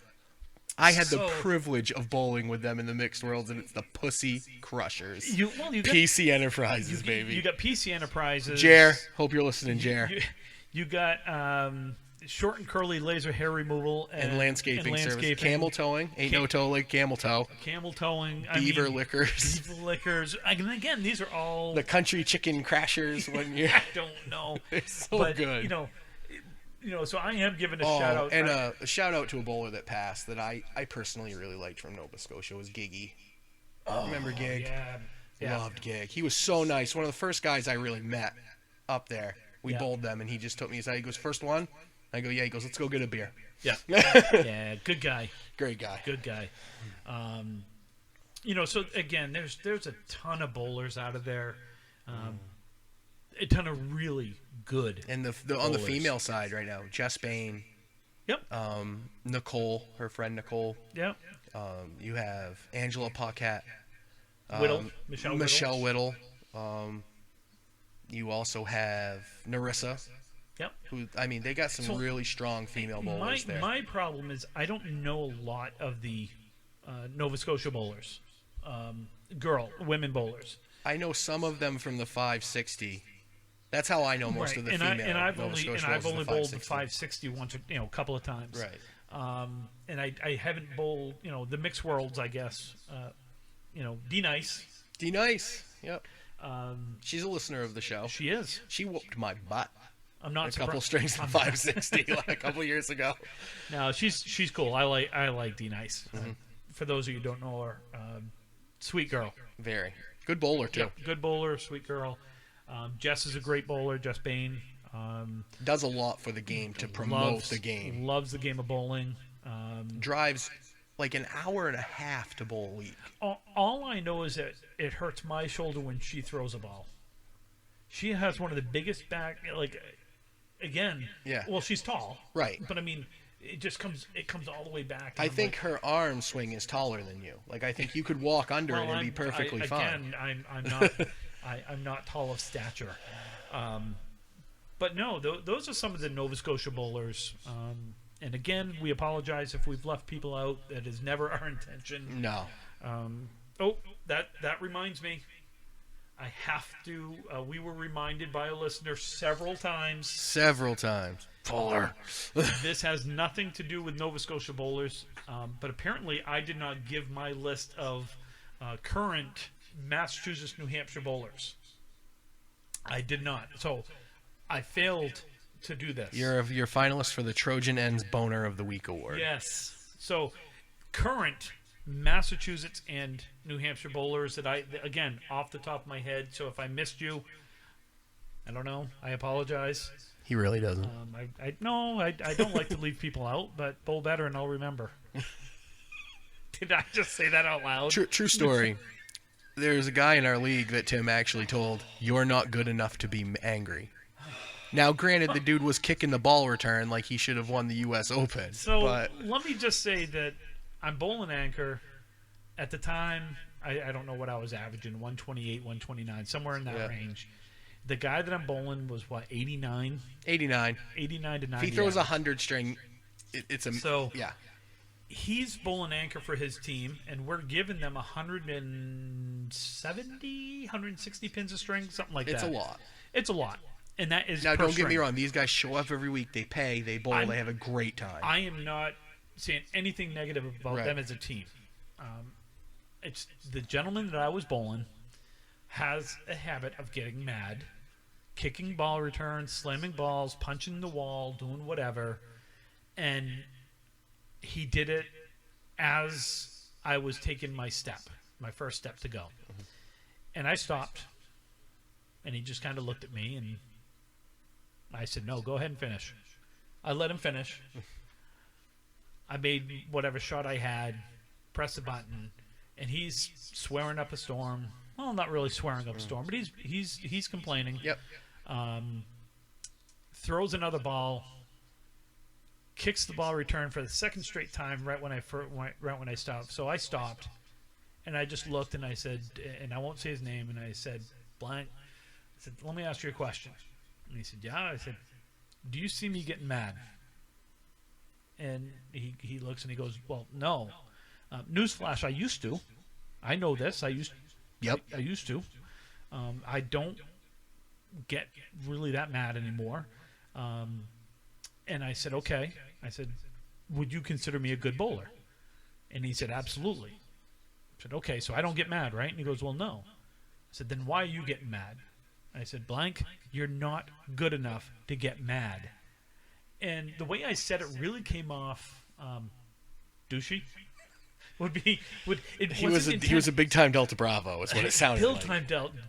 I had the privilege of bowling with them in the mixed worlds, and it's the Pussy Crushers. PC Enterprises, baby. You got PC Enterprises. Jer, hope you're listening, Jer. You got short and curly laser hair removal and landscaping service. Camel towing. Ain't no toe like camel toe. Camel towing. Beaver liquors. Beaver liquors. Again, these are all... The Country Chicken Crashers. I don't know. They're so good. So I am giving a shout out. And a shout out to a bowler that passed that I personally really liked from Nova Scotia was Giggy. Remember Gig? Yeah. Loved Gig. He was so nice. One of the first guys I really met up there. We bowled them, and he just took me aside. He goes, first one? I go, yeah. He goes, let's go get a beer. Yeah. Yeah, good guy. Great guy. Good guy. So again, there's a ton of bowlers out of there, a ton of really good. And on the bowlers. female side right now, Jess Bain, Yep. Nicole, her friend Nicole. Yep. You have Angela Paquette. Whittle. Michelle Whittle. Whittle. You also have Narissa. Yep. Who, I mean, they got some really strong female bowlers there. My problem is I don't know a lot of the Nova Scotia bowlers, women bowlers. I know some of them from the 560. That's how I know most of the female Nova Scotia I've bowlers only is bowled the 560. 560 once, a couple of times. Right. And I haven't bowled, the mixed worlds, I guess. D Nice. D Nice. Yep. She's a listener of the show. She is. She whooped my butt. I'm not a couple strings of 560 like a couple years ago. No, she's cool. I like D Nice. For those of you who don't know her, sweet girl. Very good bowler too. Yep, good bowler, sweet girl. Jess is a great bowler. Jess Bain does a lot for the game to promote the game. Loves the game of bowling. Drives like an hour and a half to bowl a week. All I know is that it hurts my shoulder when she throws a ball. She has one of the biggest back, again. Yeah. Well, she's tall. Right. But I mean, it comes all the way back. I think her arm swing is taller than you. Like I think you could walk under it and be perfectly fine. Again, I'm not. I'm not tall of stature. But no, those are some of the Nova Scotia bowlers. And again, we apologize if we've left people out. That is never our intention. No. That reminds me. I have to. We were reminded by a listener several times. Bowler. This has nothing to do with Nova Scotia bowlers, but apparently I did not give my list of current Massachusetts, New Hampshire bowlers. I did not. So I failed to do this. You're finalist for the Trojan Ends Boner of the Week award. Yes. So current Massachusetts and New Hampshire bowlers that again, off the top of my head, so if I missed you, I don't know. I apologize. He really doesn't. I don't like to leave people out, but bowl better and I'll remember. Did I just say that out loud? True story. There's a guy in our league that Tim actually told, "You're not good enough to be angry." Now, granted, the dude was kicking the ball return like he should have won the U.S. Open. So but let me just say that I'm bowling anchor. At the time, I don't know what I was averaging, 128, 129, somewhere in that range. The guy that I'm bowling was, 89? 89. 89 to 90. If he throws 100 string, it's a... So, yeah. He's bowling anchor for his team, and we're giving them 170, 160 pins a string, something like that. It's a lot. It's a lot. And that is now, per don't get me string. wrong. These guys show up every week. They pay. They bowl. They have a great time. I am not saying anything negative about them as a team. It's the gentleman that I was bowling has a habit of getting mad, kicking ball returns, slamming balls, punching the wall, doing whatever. And he did it as I was taking my first step to go. And I stopped. And he just kind of looked at me, and I said, "No, go ahead and finish." I let him finish. I made whatever shot I had, pressed the button, and he's swearing up a storm. Well, not really swearing up a storm, but he's complaining. Yep. Throws another ball, kicks the ball return for the second straight time right when I stopped. So I stopped, and I just looked, and I said, and I won't say his name, and I said, "Blank." I said, "Let me ask you a question." And he said, "Yeah." I said, "Do you see me getting mad?" And he looks and he goes, "Well, no." Newsflash, I used to. I know this. I used to. I don't get really that mad anymore. And I said, "Okay." I said, "Would you consider me a good bowler?" And he said, "Absolutely." I said, "Okay, so I don't get mad, right?" And he goes, "Well, no." I said, "Then why are you getting mad?" I said, "Blank, you're not good enough to get mad." And the way I said it really came off douchey. He was a big time Delta Bravo. Is what it sounded like.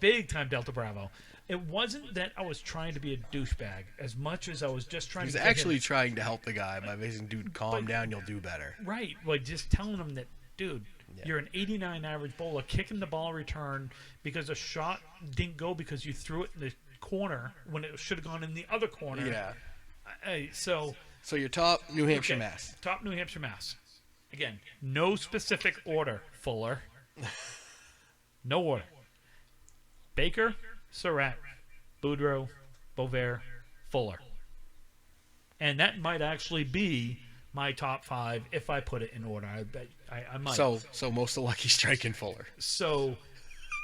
Big time Delta Bravo. It wasn't that I was trying to be a douchebag as much as I was just trying. He was to actually trying to help the guy by basically, "Dude, calm down. You'll do better." Right, like just telling him that, dude, Yeah. You're an 89 average bowler kicking the ball return because a shot didn't go because you threw it in the corner when it should have gone in the other corner. Yeah. Hey, so So your top New Hampshire, okay, Mass. top New Hampshire, Mass. Again, no specific order, Fuller. No order. Baker, Surratt, Boudreaux, Bovair, Fuller. And that might actually be my top 5 if I put it in order. I bet I might. So most of Lucky Strike and Fuller. So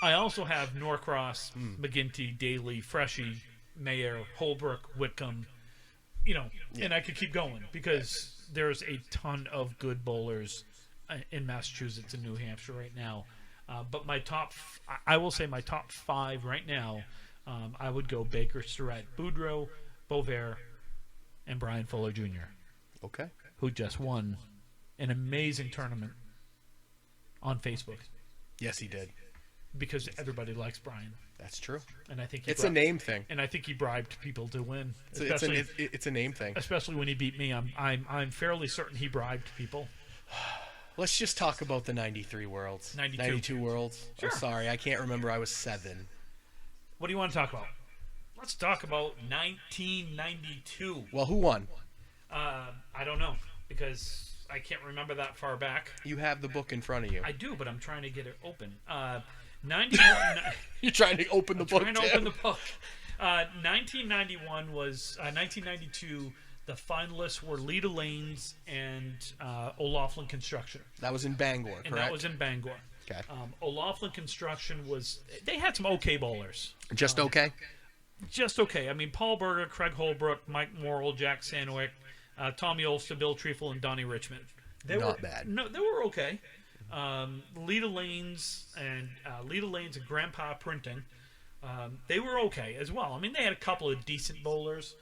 I also have Norcross, McGinty, Daly, Freshie, Mayer, Holbrook, Whitcomb, and I could keep going because there's a ton of good bowlers in Massachusetts and New Hampshire right now. But I will say my top 5 right now, I would go Baker, Surratt, Boudreaux, Bovair, and Brian Fuller Jr., Okay. who just won an amazing tournament on Facebook Yes, he did. because everybody likes Brian. That's true. And I think It's a name thing. And I think he bribed people to win, It's a name thing. especially when he beat me. I'm fairly certain he bribed people. Let's just talk about the 93 Worlds. 92 Worlds. Sure. I'm sorry, I can't remember. I was 7. What do you want to talk about? Let's talk about 1992. Well, who won? I don't know because I can't remember that far back. You have the book in front of you. I do, but I'm trying to get it open. 91. You're trying to open the book, Trying to Tim. open the book. 1991 was 1992. The finalists were Lita Lanes and O'Laughlin Construction. That was in Bangor, correct? And that was in Bangor. Okay. O'Laughlin Construction they had some okay bowlers. Just okay? Just okay. I mean, Paul Berger, Craig Holbrook, Mike Morrill, Jack Sandwick, Tommy Olster, Bill Treefel, and Donnie Richmond. Not bad. No, they were okay. Lita Lanes and Grandpa Printing, they were okay as well. I mean, they had a couple of decent bowlers.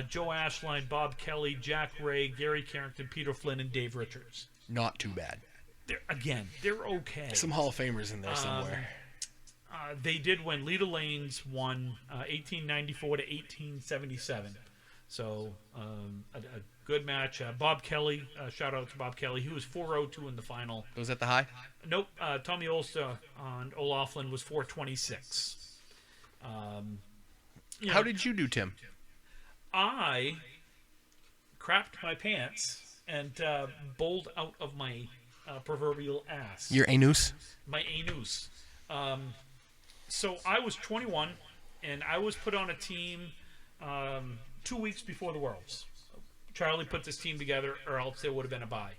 Joe Ashline, Bob Kelly, Jack Ray, Gary Carrington, Peter Flynn, and Dave Richards. Not too bad. They're okay. Some Hall of Famers in there somewhere. They did win. Lita Lanes won 1894 to 1877. So a good match. Bob Kelly, shout out to Bob Kelly. He was 402 in the final. Was that the high? Nope. Tommy Olster on O'Laughlin was 426. How did you do, Tim? I crapped my pants and bowled out of my proverbial ass. Your anus? My anus. So I was 21, and I was put on a team 2 weeks before the Worlds. Charlie put this team together, or else there would have been a bye.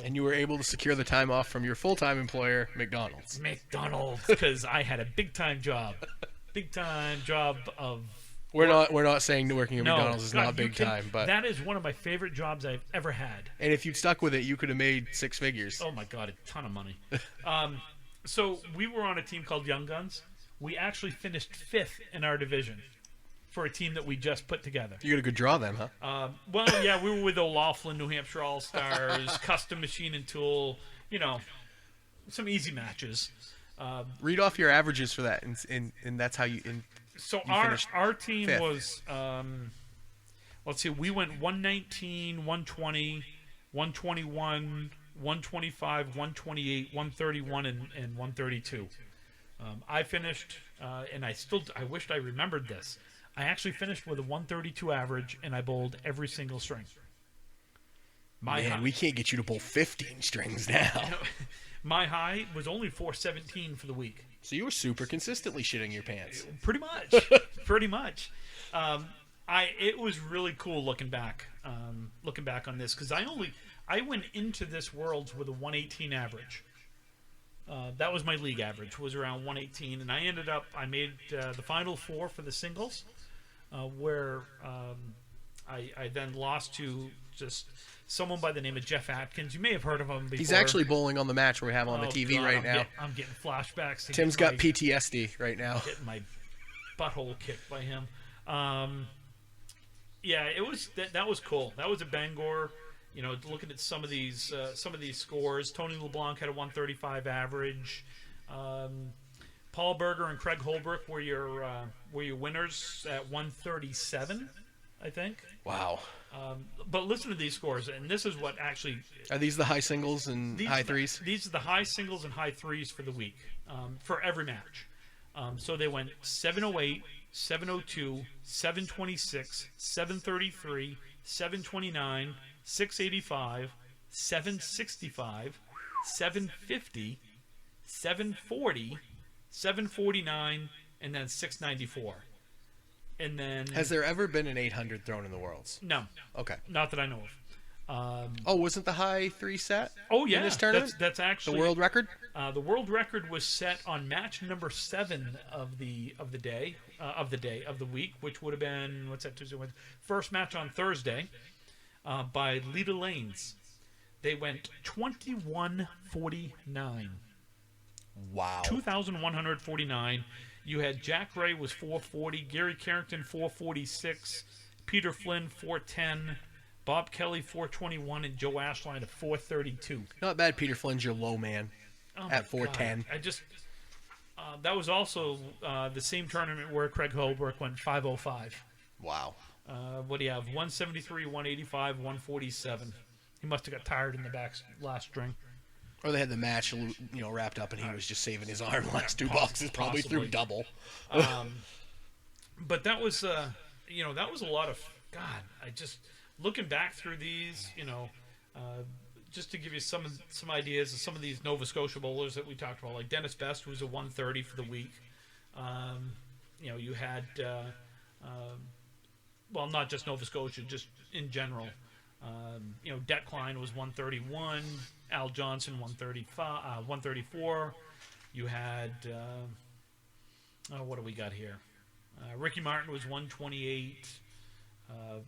And you were able to secure the time off from your full-time employer, McDonald's. McDonald's, because I had a big-time job. Big-time job of... We're not saying working at McDonald's is not big time, but that is one of my favorite jobs I've ever had. and if you'd stuck with it, you could have made 6 figures. Oh my God, a ton of money. So we were on a team called Young Guns. We actually finished 5th in our division for a team that we just put together. You got a good draw then, huh? Well, yeah, we were with O'Laughlin, New Hampshire All-Stars, Custom Machine and Tool, some easy matches. Read off your averages for that, and that's how you. So you our team 5th. was, let's see, we went 119, 120, 121, 125, 128, 131, and 132. I finished, and I wished I remembered this. I actually finished with a 132 average, and I bowled every single string. Man, we can't get you to bowl 15 strings now. My high was only 417 for the week. So you were super consistently shitting your pants. Pretty much. It was really cool looking back on this because I went into this Worlds with a 118 average. That was my league average, was around 118, and I made the final 4 for the singles, where I then lost to just someone by the name of Jeff Atkins. You may have heard of him before. He's actually bowling on the match we have on the TV God, right now. I'm getting flashbacks. Tim's got PTSD right now. Getting my butthole kicked by him. Yeah, it was that was cool. That was a Bangor. Looking at some of these scores, Tony LeBlanc had a 135 average. Paul Berger and Craig Holbrook were your winners at 137. I think. Wow. But listen to these scores, and this is what actually Are these the high singles and high threes? These are the high singles and high threes for the week, for every match. So they went 708, 702, 726, 733, 729, 685, 765, 750, 740, 749, and then 694. And then Has there ever been an 800 thrown in the Worlds? no, Okay. not that I know of. Oh, wasn't the high three set? Oh yeah, in this tournament? that's actually The world record? The world record was set on match number 7 of the week, which would have been what's that Tuesday? Wednesday? First match on Thursday by Lita Lanes. They went 21:49. Wow. 2,149. You had Jack Ray was 440, Gary Carrington 446, Peter Flynn 410, Bob Kelly 421, and Joe Ashline at 432. Not bad. Peter Flynn's your low man at 410. I just that was also the same tournament where Craig Holbrook went 505. Wow. What do you have? 173, 185, 147. He must have got tired in the back last string. Or they had the match, wrapped up, and he was just saving his arm last 2 boxes, probably possibly. threw double. But that was, that was a lot of God. I just looking back through these, just to give you some ideas of some of these Nova Scotia bowlers that we talked about, like Dennis Best, who was a 130 for the week. You had, not just Nova Scotia, just in general. Det Klein was 131, Al Johnson 134. You had what do we got here? Ricky Martin was 128.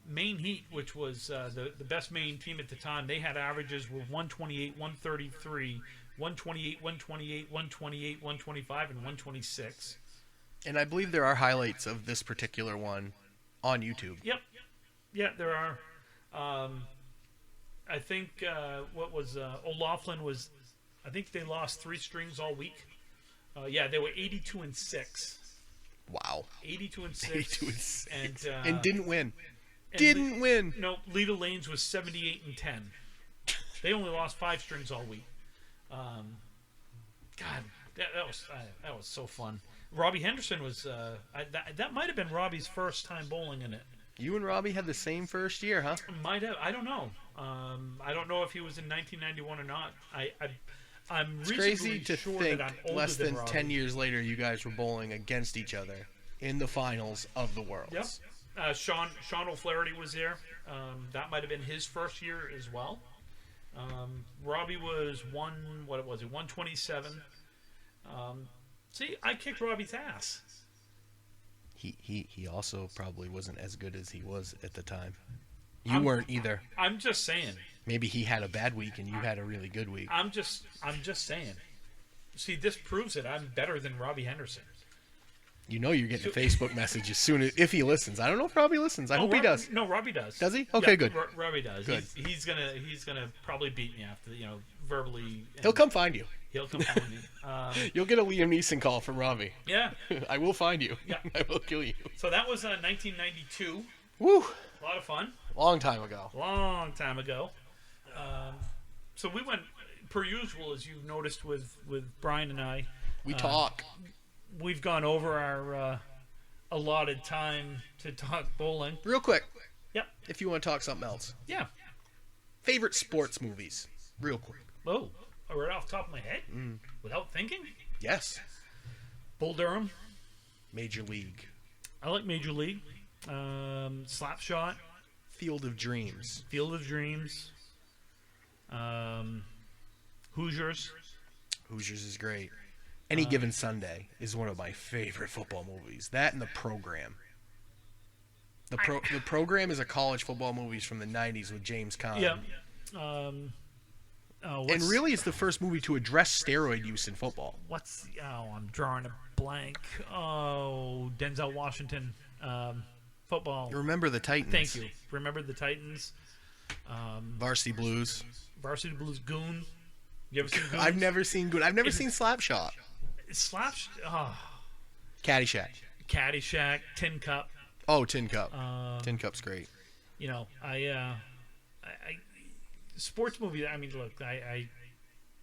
Maine Heat, which was the best Maine team at the time, they had averages were 128, 133, 128, 128, 128, 125, and 126. And I believe there are highlights of this particular one on YouTube. Yep. Yeah, there are. I think O'Loughlin was. I think they lost 3 strings all week. They were 82-6. Wow. 82-6. 82-6. And didn't win. Didn't win. No, Lita Lanes was 78-10. They only lost 5 strings all week. God, that was so fun. Robbie Henderson was. That might have been Robbie's first time bowling in it. You and Robbie had the same first year, huh? Might have. I don't know. I don't know if he was in 1991 or not. I'm It's reasonably crazy to sure think that I'm older less than Robbie. 10 years later you guys were bowling against each other in the finals of the Worlds. Yep. Sean O'Flaherty was there. That might have been his first year as well. Robbie was 127. See, I kicked Robbie's ass. He also probably wasn't as good as he was at the time. You weren't either. I'm just saying. Maybe he had a bad week and you had a really good week. I'm just saying. See, this proves it. I'm better than Robbie Henderson. You're getting a Facebook message as soon as if he listens. I don't know if Robbie listens. I hope he does. No, Robbie does. Does he? Okay, good. Robbie does. Good. He's gonna probably beat me after verbally. He'll come find you. He'll come find me. You'll get a Liam Neeson call from Robbie. Yeah. I will find you. Yeah. I will kill you. So that was 1992. Woo! A lot of fun. Long time ago. Long time ago. So we went per usual, as you've noticed with Brian and I. We talk. We've gone over our allotted time to talk bowling. Real quick. Yep. If you want to talk something else. Yeah. Favorite sports movies. Real quick. Oh, right off the top of my head? Without thinking? Yes. Bull Durham. Major League. I like Major League. Slapshot. Field of Dreams. Field of Dreams. Hoosiers. Hoosiers is great. Any Given Sunday is one of my favorite football movies. That and The Program. The Program is a college football movie from the 90s with James Caan. Yeah. And really it's the first movie to address steroid use in football. I'm drawing a blank. Oh, Denzel Washington. Football. Remember the Titans. Thank you. Remember the Titans. Varsity Blues. Varsity Blues. Goon. You ever seen Goon? I've never seen Goon. I've never seen Slapshot. Caddyshack. Caddyshack. Tin Cup. Oh, Tin Cup. Tin Cup's great. You know, I sports movie. I mean, look, I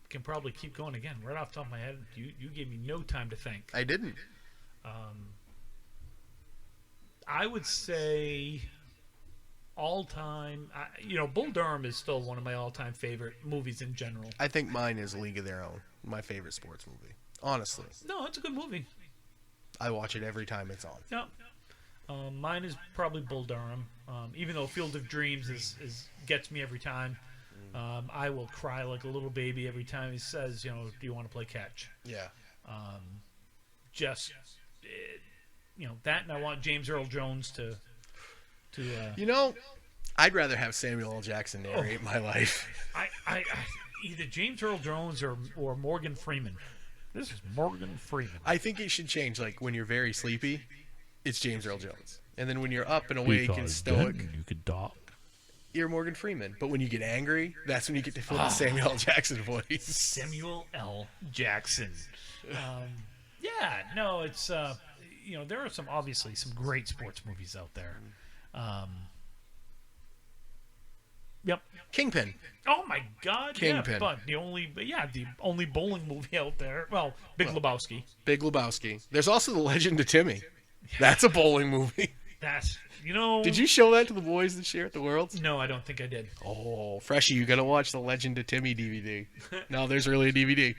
can probably keep going again right off the top of my head. You gave me no time to think. I didn't. I would say all time. Bull Durham is still one of my all-time favorite movies in general. I think mine is League of Their Own, my favorite sports movie. Honestly, No, it's a good movie. I watch it every time it's on. Yeah. Mine is probably Bull Durham. Even though Field of Dreams is gets me every time. I will cry like a little baby every time he says, do you want to play catch? Yeah. That, and I want James Earl Jones to I'd rather have Samuel L. Jackson narrate my life. I either James Earl Jones or Morgan Freeman. This is Morgan Freeman. I think it should change. Like when you're very sleepy, it's James Earl Jones, and then when you're up and awake and stoic, you could talk. you're Morgan Freeman. But when you get angry, that's when you get to feel the Samuel L. Jackson voice. Samuel L. Jackson. It's there are obviously some great sports movies out there. Yep. Kingpin. Oh my God! Kingpin. Yeah, but the only bowling movie out there. Well, Big Lebowski. Big Lebowski. There's also The Legend of Timmy. That's a bowling movie. That's Did you show that to the boys this year at the Worlds? No, I don't think I did. Oh, Freshie, you gotta watch The Legend of Timmy DVD. No, there's really a DVD.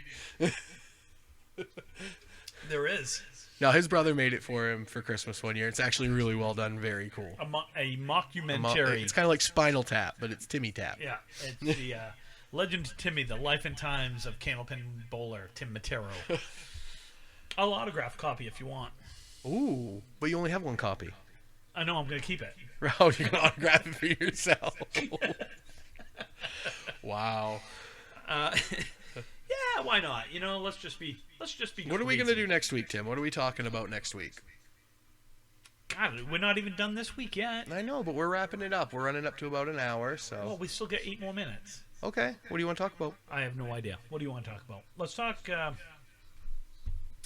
There is No, his brother made it for him for Christmas one year. It's actually really well done, very cool. a mockumentary. It's kind of like Spinal Tap, but it's Timmy Tap. Yeah, it's the Legend of Timmy, the life and times of Candlepin bowler Tim Matero. I'll autograph a copy if you want. Ooh, but you only have one copy. I know, I'm going to keep it. Oh, you can autograph it for yourself. Wow. Yeah, why not? Let's just be. What are we going to do next week, Tim? What are we talking about next week? God, we're not even done this week yet. I know, but we're wrapping it up. We're running up to about an hour, so. Well, we still got 8 more minutes. Okay. What do you want to talk about? I have no idea. What do you want to talk about? Let's talk.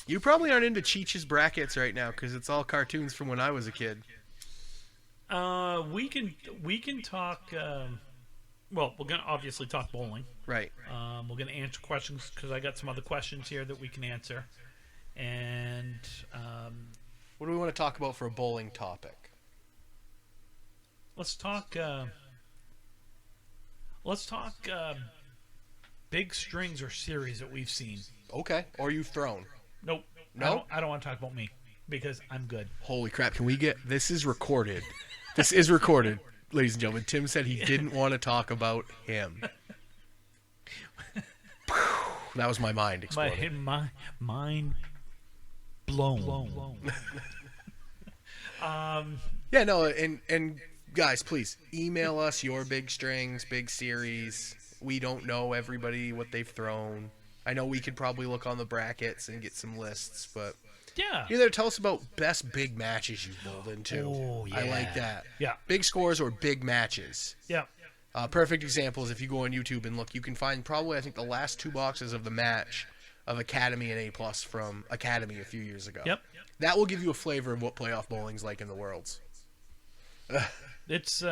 You probably aren't into Cheech's brackets right now because it's all cartoons from when I was a kid. We can talk. Well, we're gonna obviously talk bowling. Right. We're gonna answer questions because I got some other questions here that we can answer. And what do we want to talk about for a bowling topic? let's talk. Big strings or series that we've seen. Okay. Or you've thrown. Nope. No? I don't want to talk about me because I'm good. Holy crap. Can we get... This is recorded. This is recorded, ladies and gentlemen. Tim said he didn't want to talk about him. That was my mind exploding. My mind blown. Yeah, no, and guys, please email us your big strings, big series. We don't know everybody what they've thrown. I know we could probably look on the brackets and get some lists, but Yeah. either tell us about best big matches you've bowled into. Oh, yeah. I like that. Yeah. Big scores or big matches. Yeah. Perfect example is if you go on YouTube and look, you can find probably, I think, the last 2 boxes of the match of Academy and A+ from Academy a few years ago. Yep. That will give you a flavor of what playoff bowling's like in the Worlds. It's.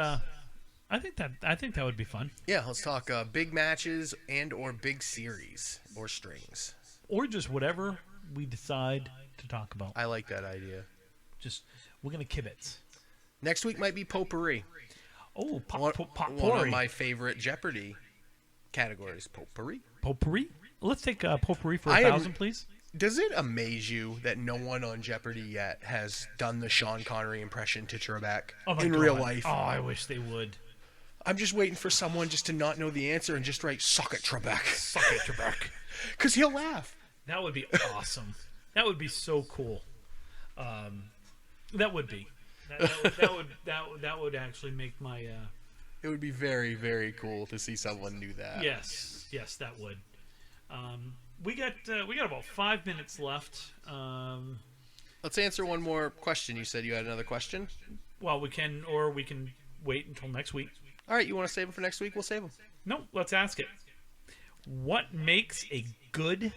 I think that would be fun. Yeah, let's talk big matches and or big series or strings. Or just whatever we decide to talk about. I like that idea. Just we're gonna kibitz. Next week might be potpourri. Oh, One potpourri. of my favorite Jeopardy categories, potpourri. Potpourri. Let's take potpourri for I am- 1,000, please. Does it amaze you that no one on Jeopardy yet has done the Sean Connery impression to Trebek Oh my in God. real life? Oh, I wish they would. I'm just waiting for someone just to not know the answer and just write "suck it, Trebek," Suck it, Trebek. because he'll laugh. That would be awesome. That would be so cool. That would be. That would actually make my. It would be very, very cool to see someone do that. Yes, that would. We got about 5 minutes left. Let's answer one more question. You said you had another question. Well, we can wait until next week. All right, you want to save them for next week? We'll save them. No, let's ask it. What makes a good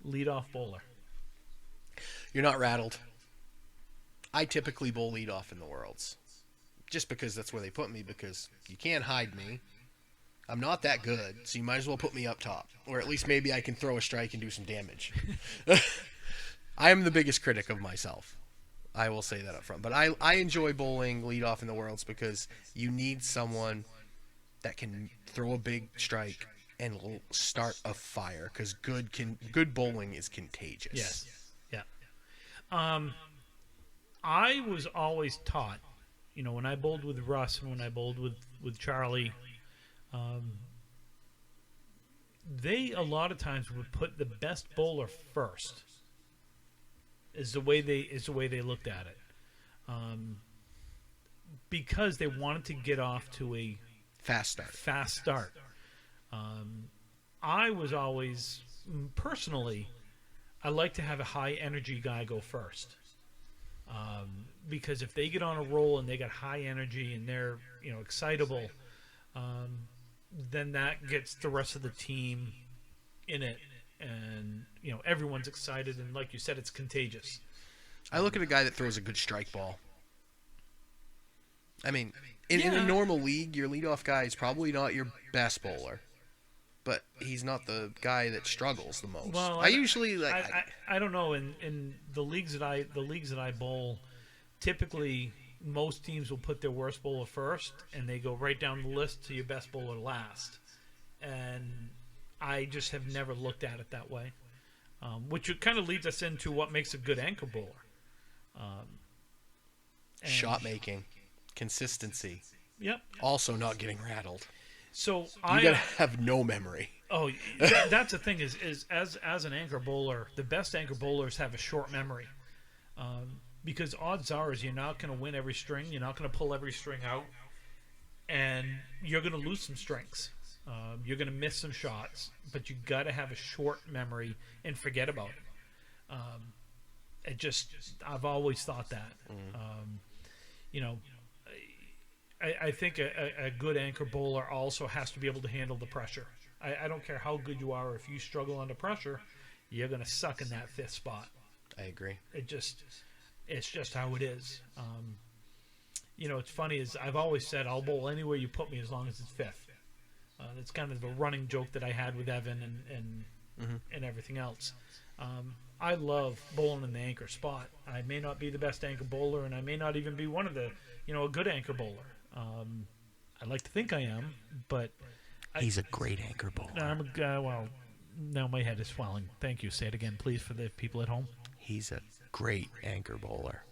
leadoff bowler? You're not rattled. I typically bowl leadoff in the Worlds. just because that's where they put me, because you can't hide me. I'm not that good, so you might as well put me up top. Or at least maybe I can throw a strike and do some damage. I am the biggest critic of myself. I will say that up front. But I enjoy bowling leadoff in the Worlds because you need someone that can throw a big strike and start a fire, because good bowling is contagious. Yes. Yeah. I was always taught, when I bowled with Russ and when I bowled with Charlie, they a lot of times would put the best bowler first. Is the way they looked at it, because they wanted to get off to a fast start. I was always, personally, I like to have a high energy guy go first, because if they get on a roll and they got high energy and they're excitable, then that gets the rest of the team in it. And everyone's excited, and like you said, it's contagious. I look at a guy that throws a good strike ball. I mean, in a normal league, your leadoff guy is probably not your best bowler, but he's not the guy that struggles the most. Well, I don't know. In the leagues that I bowl, typically most teams will put their worst bowler first, and they go right down the list to your best bowler last. And I just have never looked at it that way, which kind of leads us into what makes a good anchor bowler. Shot making, consistency. Yep. Also not getting rattled. So you gotta have no memory. Oh, that's the thing is as an anchor bowler, the best anchor bowlers have a short memory, because odds are is you're not going to win every string, you're not going to pull every string out, and you're going to lose some strings. You're going to miss some shots, but you got to have a short memory and forget about it. I've always thought that. I think a good anchor bowler also has to be able to handle the pressure. I don't care how good you are. If you struggle under pressure, you're going to suck in that fifth spot. I agree. It's just how it is. It's funny is I've always said I'll bowl anywhere you put me as long as it's fifth. That's kind of a running joke that I had with Evan and everything else. I love bowling in the anchor spot. I may not be the best anchor bowler, and I may not even be one of the, a good anchor bowler. I like to think I am, but he's a great anchor bowler. Well, now my head is swelling. Thank you. Say it again, please, for the people at home. He's a great anchor bowler.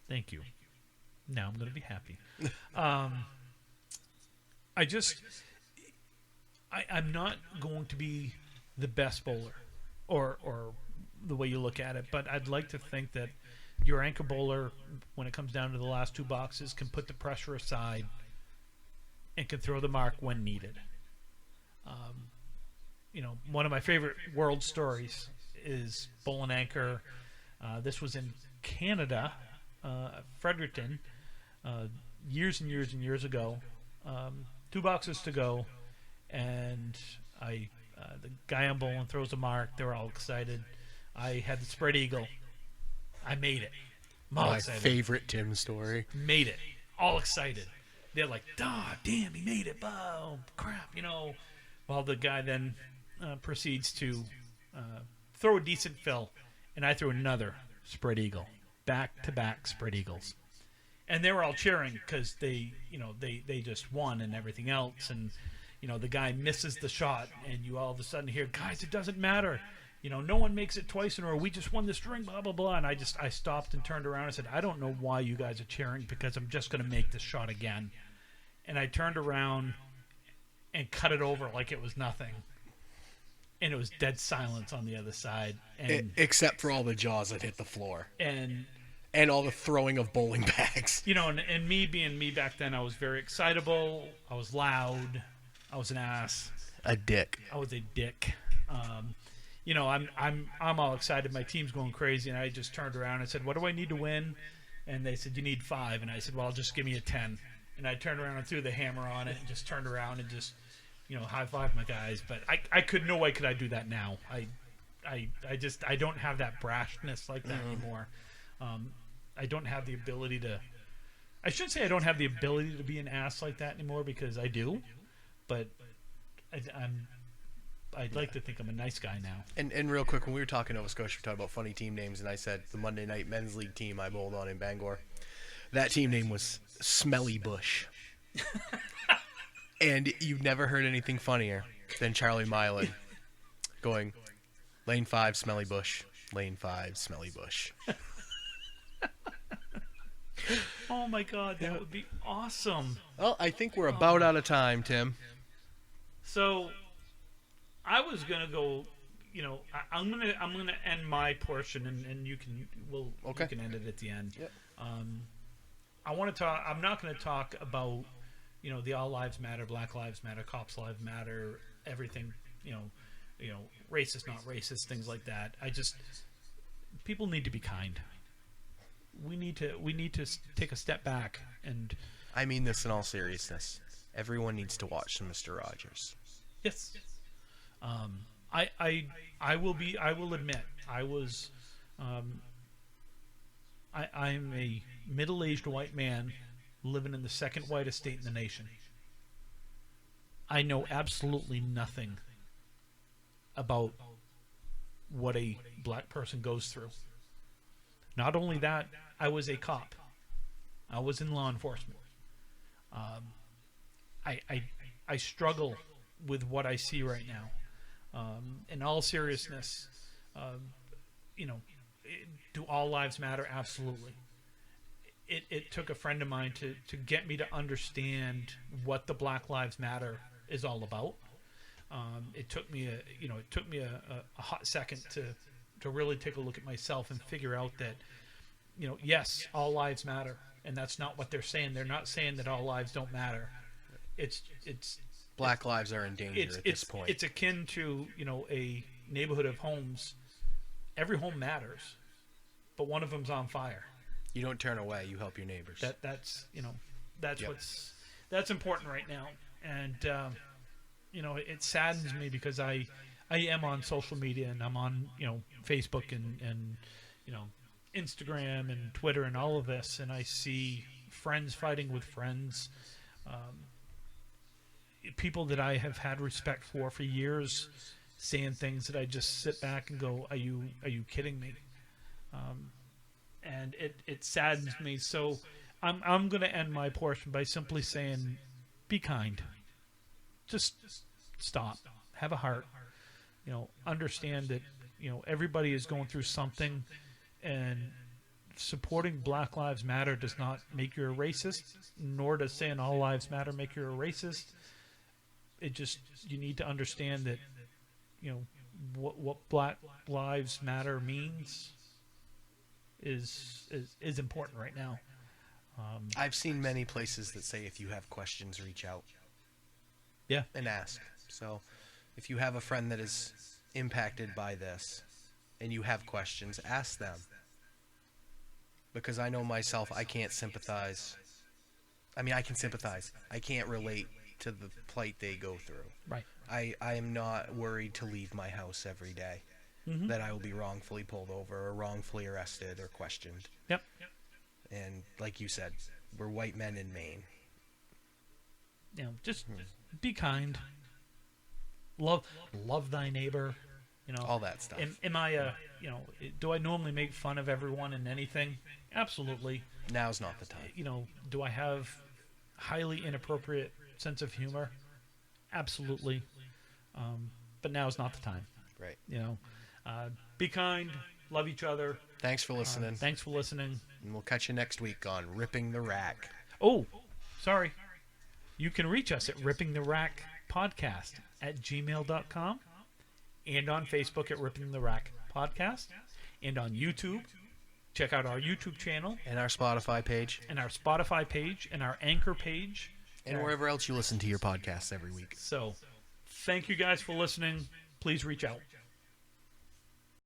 Thank you. Now I'm going to be happy. I'm not going to be the best bowler, or the way you look at it, but I'd like to think that your anchor bowler, when it comes down to the last two boxes, can put the pressure aside and can throw the mark when needed. One of my favorite world stories is bowling anchor. This was in Canada, Fredericton, years and years and years ago. 2 boxes to go. And the guy I'm bowling throws a mark. They're all excited. I had the spread eagle. I made it. My favorite Tim story. Made it. All excited. They're like, damn, he made it. Boom, crap, While the guy then proceeds to throw a decent fill, and I threw another spread eagle. Back-to-back spread eagles. And they were all cheering because they just won and everything else, and the guy misses the shot, and you all of a sudden hear, guys, it doesn't matter. No one makes it twice in a row. We just won the string, blah, blah, blah. And I stopped and turned around and said, I don't know why you guys are cheering, because I'm just going to make this shot again. And I turned around and cut it over like it was nothing. And it was dead silence on the other side. And except for all the jaws that hit the floor. And all the throwing of bowling bags. And me being me back then, I was very excitable. I was loud. I was an ass. A dick. I was a dick. I'm all excited. My team's going crazy, and I just turned around and said, "What do I need to win?" And they said, "You need 5." And I said, "Well, just give me a 10." And I turned around and threw the hammer on it, and just turned around and just, high-fived my guys. But no way could I do that now. I don't have that brashness like that anymore. I don't have the ability to I shouldn't say I don't have the ability to be an ass like that anymore, because I do, but I'd like to think I'm a nice guy now. And real quick, when we were talking Nova Scotia, we talked about funny team names, and I said the Monday Night Men's League team I bowled on in Bangor. That team name was Smelly Bush. And you've never heard anything funnier than Charlie Mylan going, Lane 5, Smelly Bush. Lane 5, Smelly Bush. Oh my God, that would be awesome. Well, I think we're about out of time, Tim. So, I was gonna go. I'm gonna end my portion, and you can you can end it at the end. Yep. I want to talk. I'm not going to talk about the All Lives Matter, Black Lives Matter, Cops Lives Matter, everything. Racist, not racist, things like that. People need to be kind. We need to take a step back, and I mean this in all seriousness. Everyone needs to watch some Mr. Rogers. yes. I will admit I was I'm a middle-aged white man living in the second whitest state in the nation. I know absolutely nothing about what a black person goes through. Not only that, I was a cop. I was in law enforcement. I struggle with what I see right now. In all seriousness, do all lives matter? Absolutely. It took a friend of mine to get me to understand what the Black Lives Matter is all about. It took me a hot second to really take a look at myself and figure out that yes, all lives matter, and that's not what they're saying. They're not saying that all lives don't matter. It's Black lives are in danger at this point. It's akin to a neighborhood of homes. Every home matters, but one of them's on fire. You don't turn away. You help your neighbors. That's Yep. that's important right now, and it saddens me because I am on social media, and I'm on Facebook and Instagram and Twitter and all of this, and I see friends fighting with friends, people that I have had respect for years, saying things that I just sit back and go, are you kidding me? And it saddens me. So I'm going to end my portion by simply saying, be kind. Just stop. Have a heart. Understand that everybody is going through something, and supporting Black Lives Matter does not make you a racist, nor does saying all lives matter make you a racist. You need to understand that what Black Lives Matter means is important right now. I've seen many places that say if you have questions, reach out. Yeah. And ask. So if you have a friend that is impacted by this and you have questions, ask them. Because I know myself, I can't sympathize. I mean, I can sympathize. I can't relate to the plight they go through. Right. I am not worried to leave my house every day. Mm-hmm. That I will be wrongfully pulled over or wrongfully arrested or questioned. Yep. And like you said, we're white men in Maine. Just be kind. Love thy neighbor. All that stuff. Am I do I normally make fun of everyone and anything? Absolutely. Now's not the time. Do I have highly inappropriate sense of humor? Absolutely. But now's not the time. Right. Be kind. Love each other. Thanks for listening. Thanks for listening. And we'll catch you next week on Ripping the Rack. Oh, sorry. You can reach us at Ripping the Rack Podcast at gmail.com, and on Facebook at Ripping the Rack Podcast, and on YouTube. Check out our YouTube channel. And our Spotify page. And our Spotify page, and our Anchor page. And wherever else you listen to your podcasts every week. So, thank you guys for listening. Please reach out.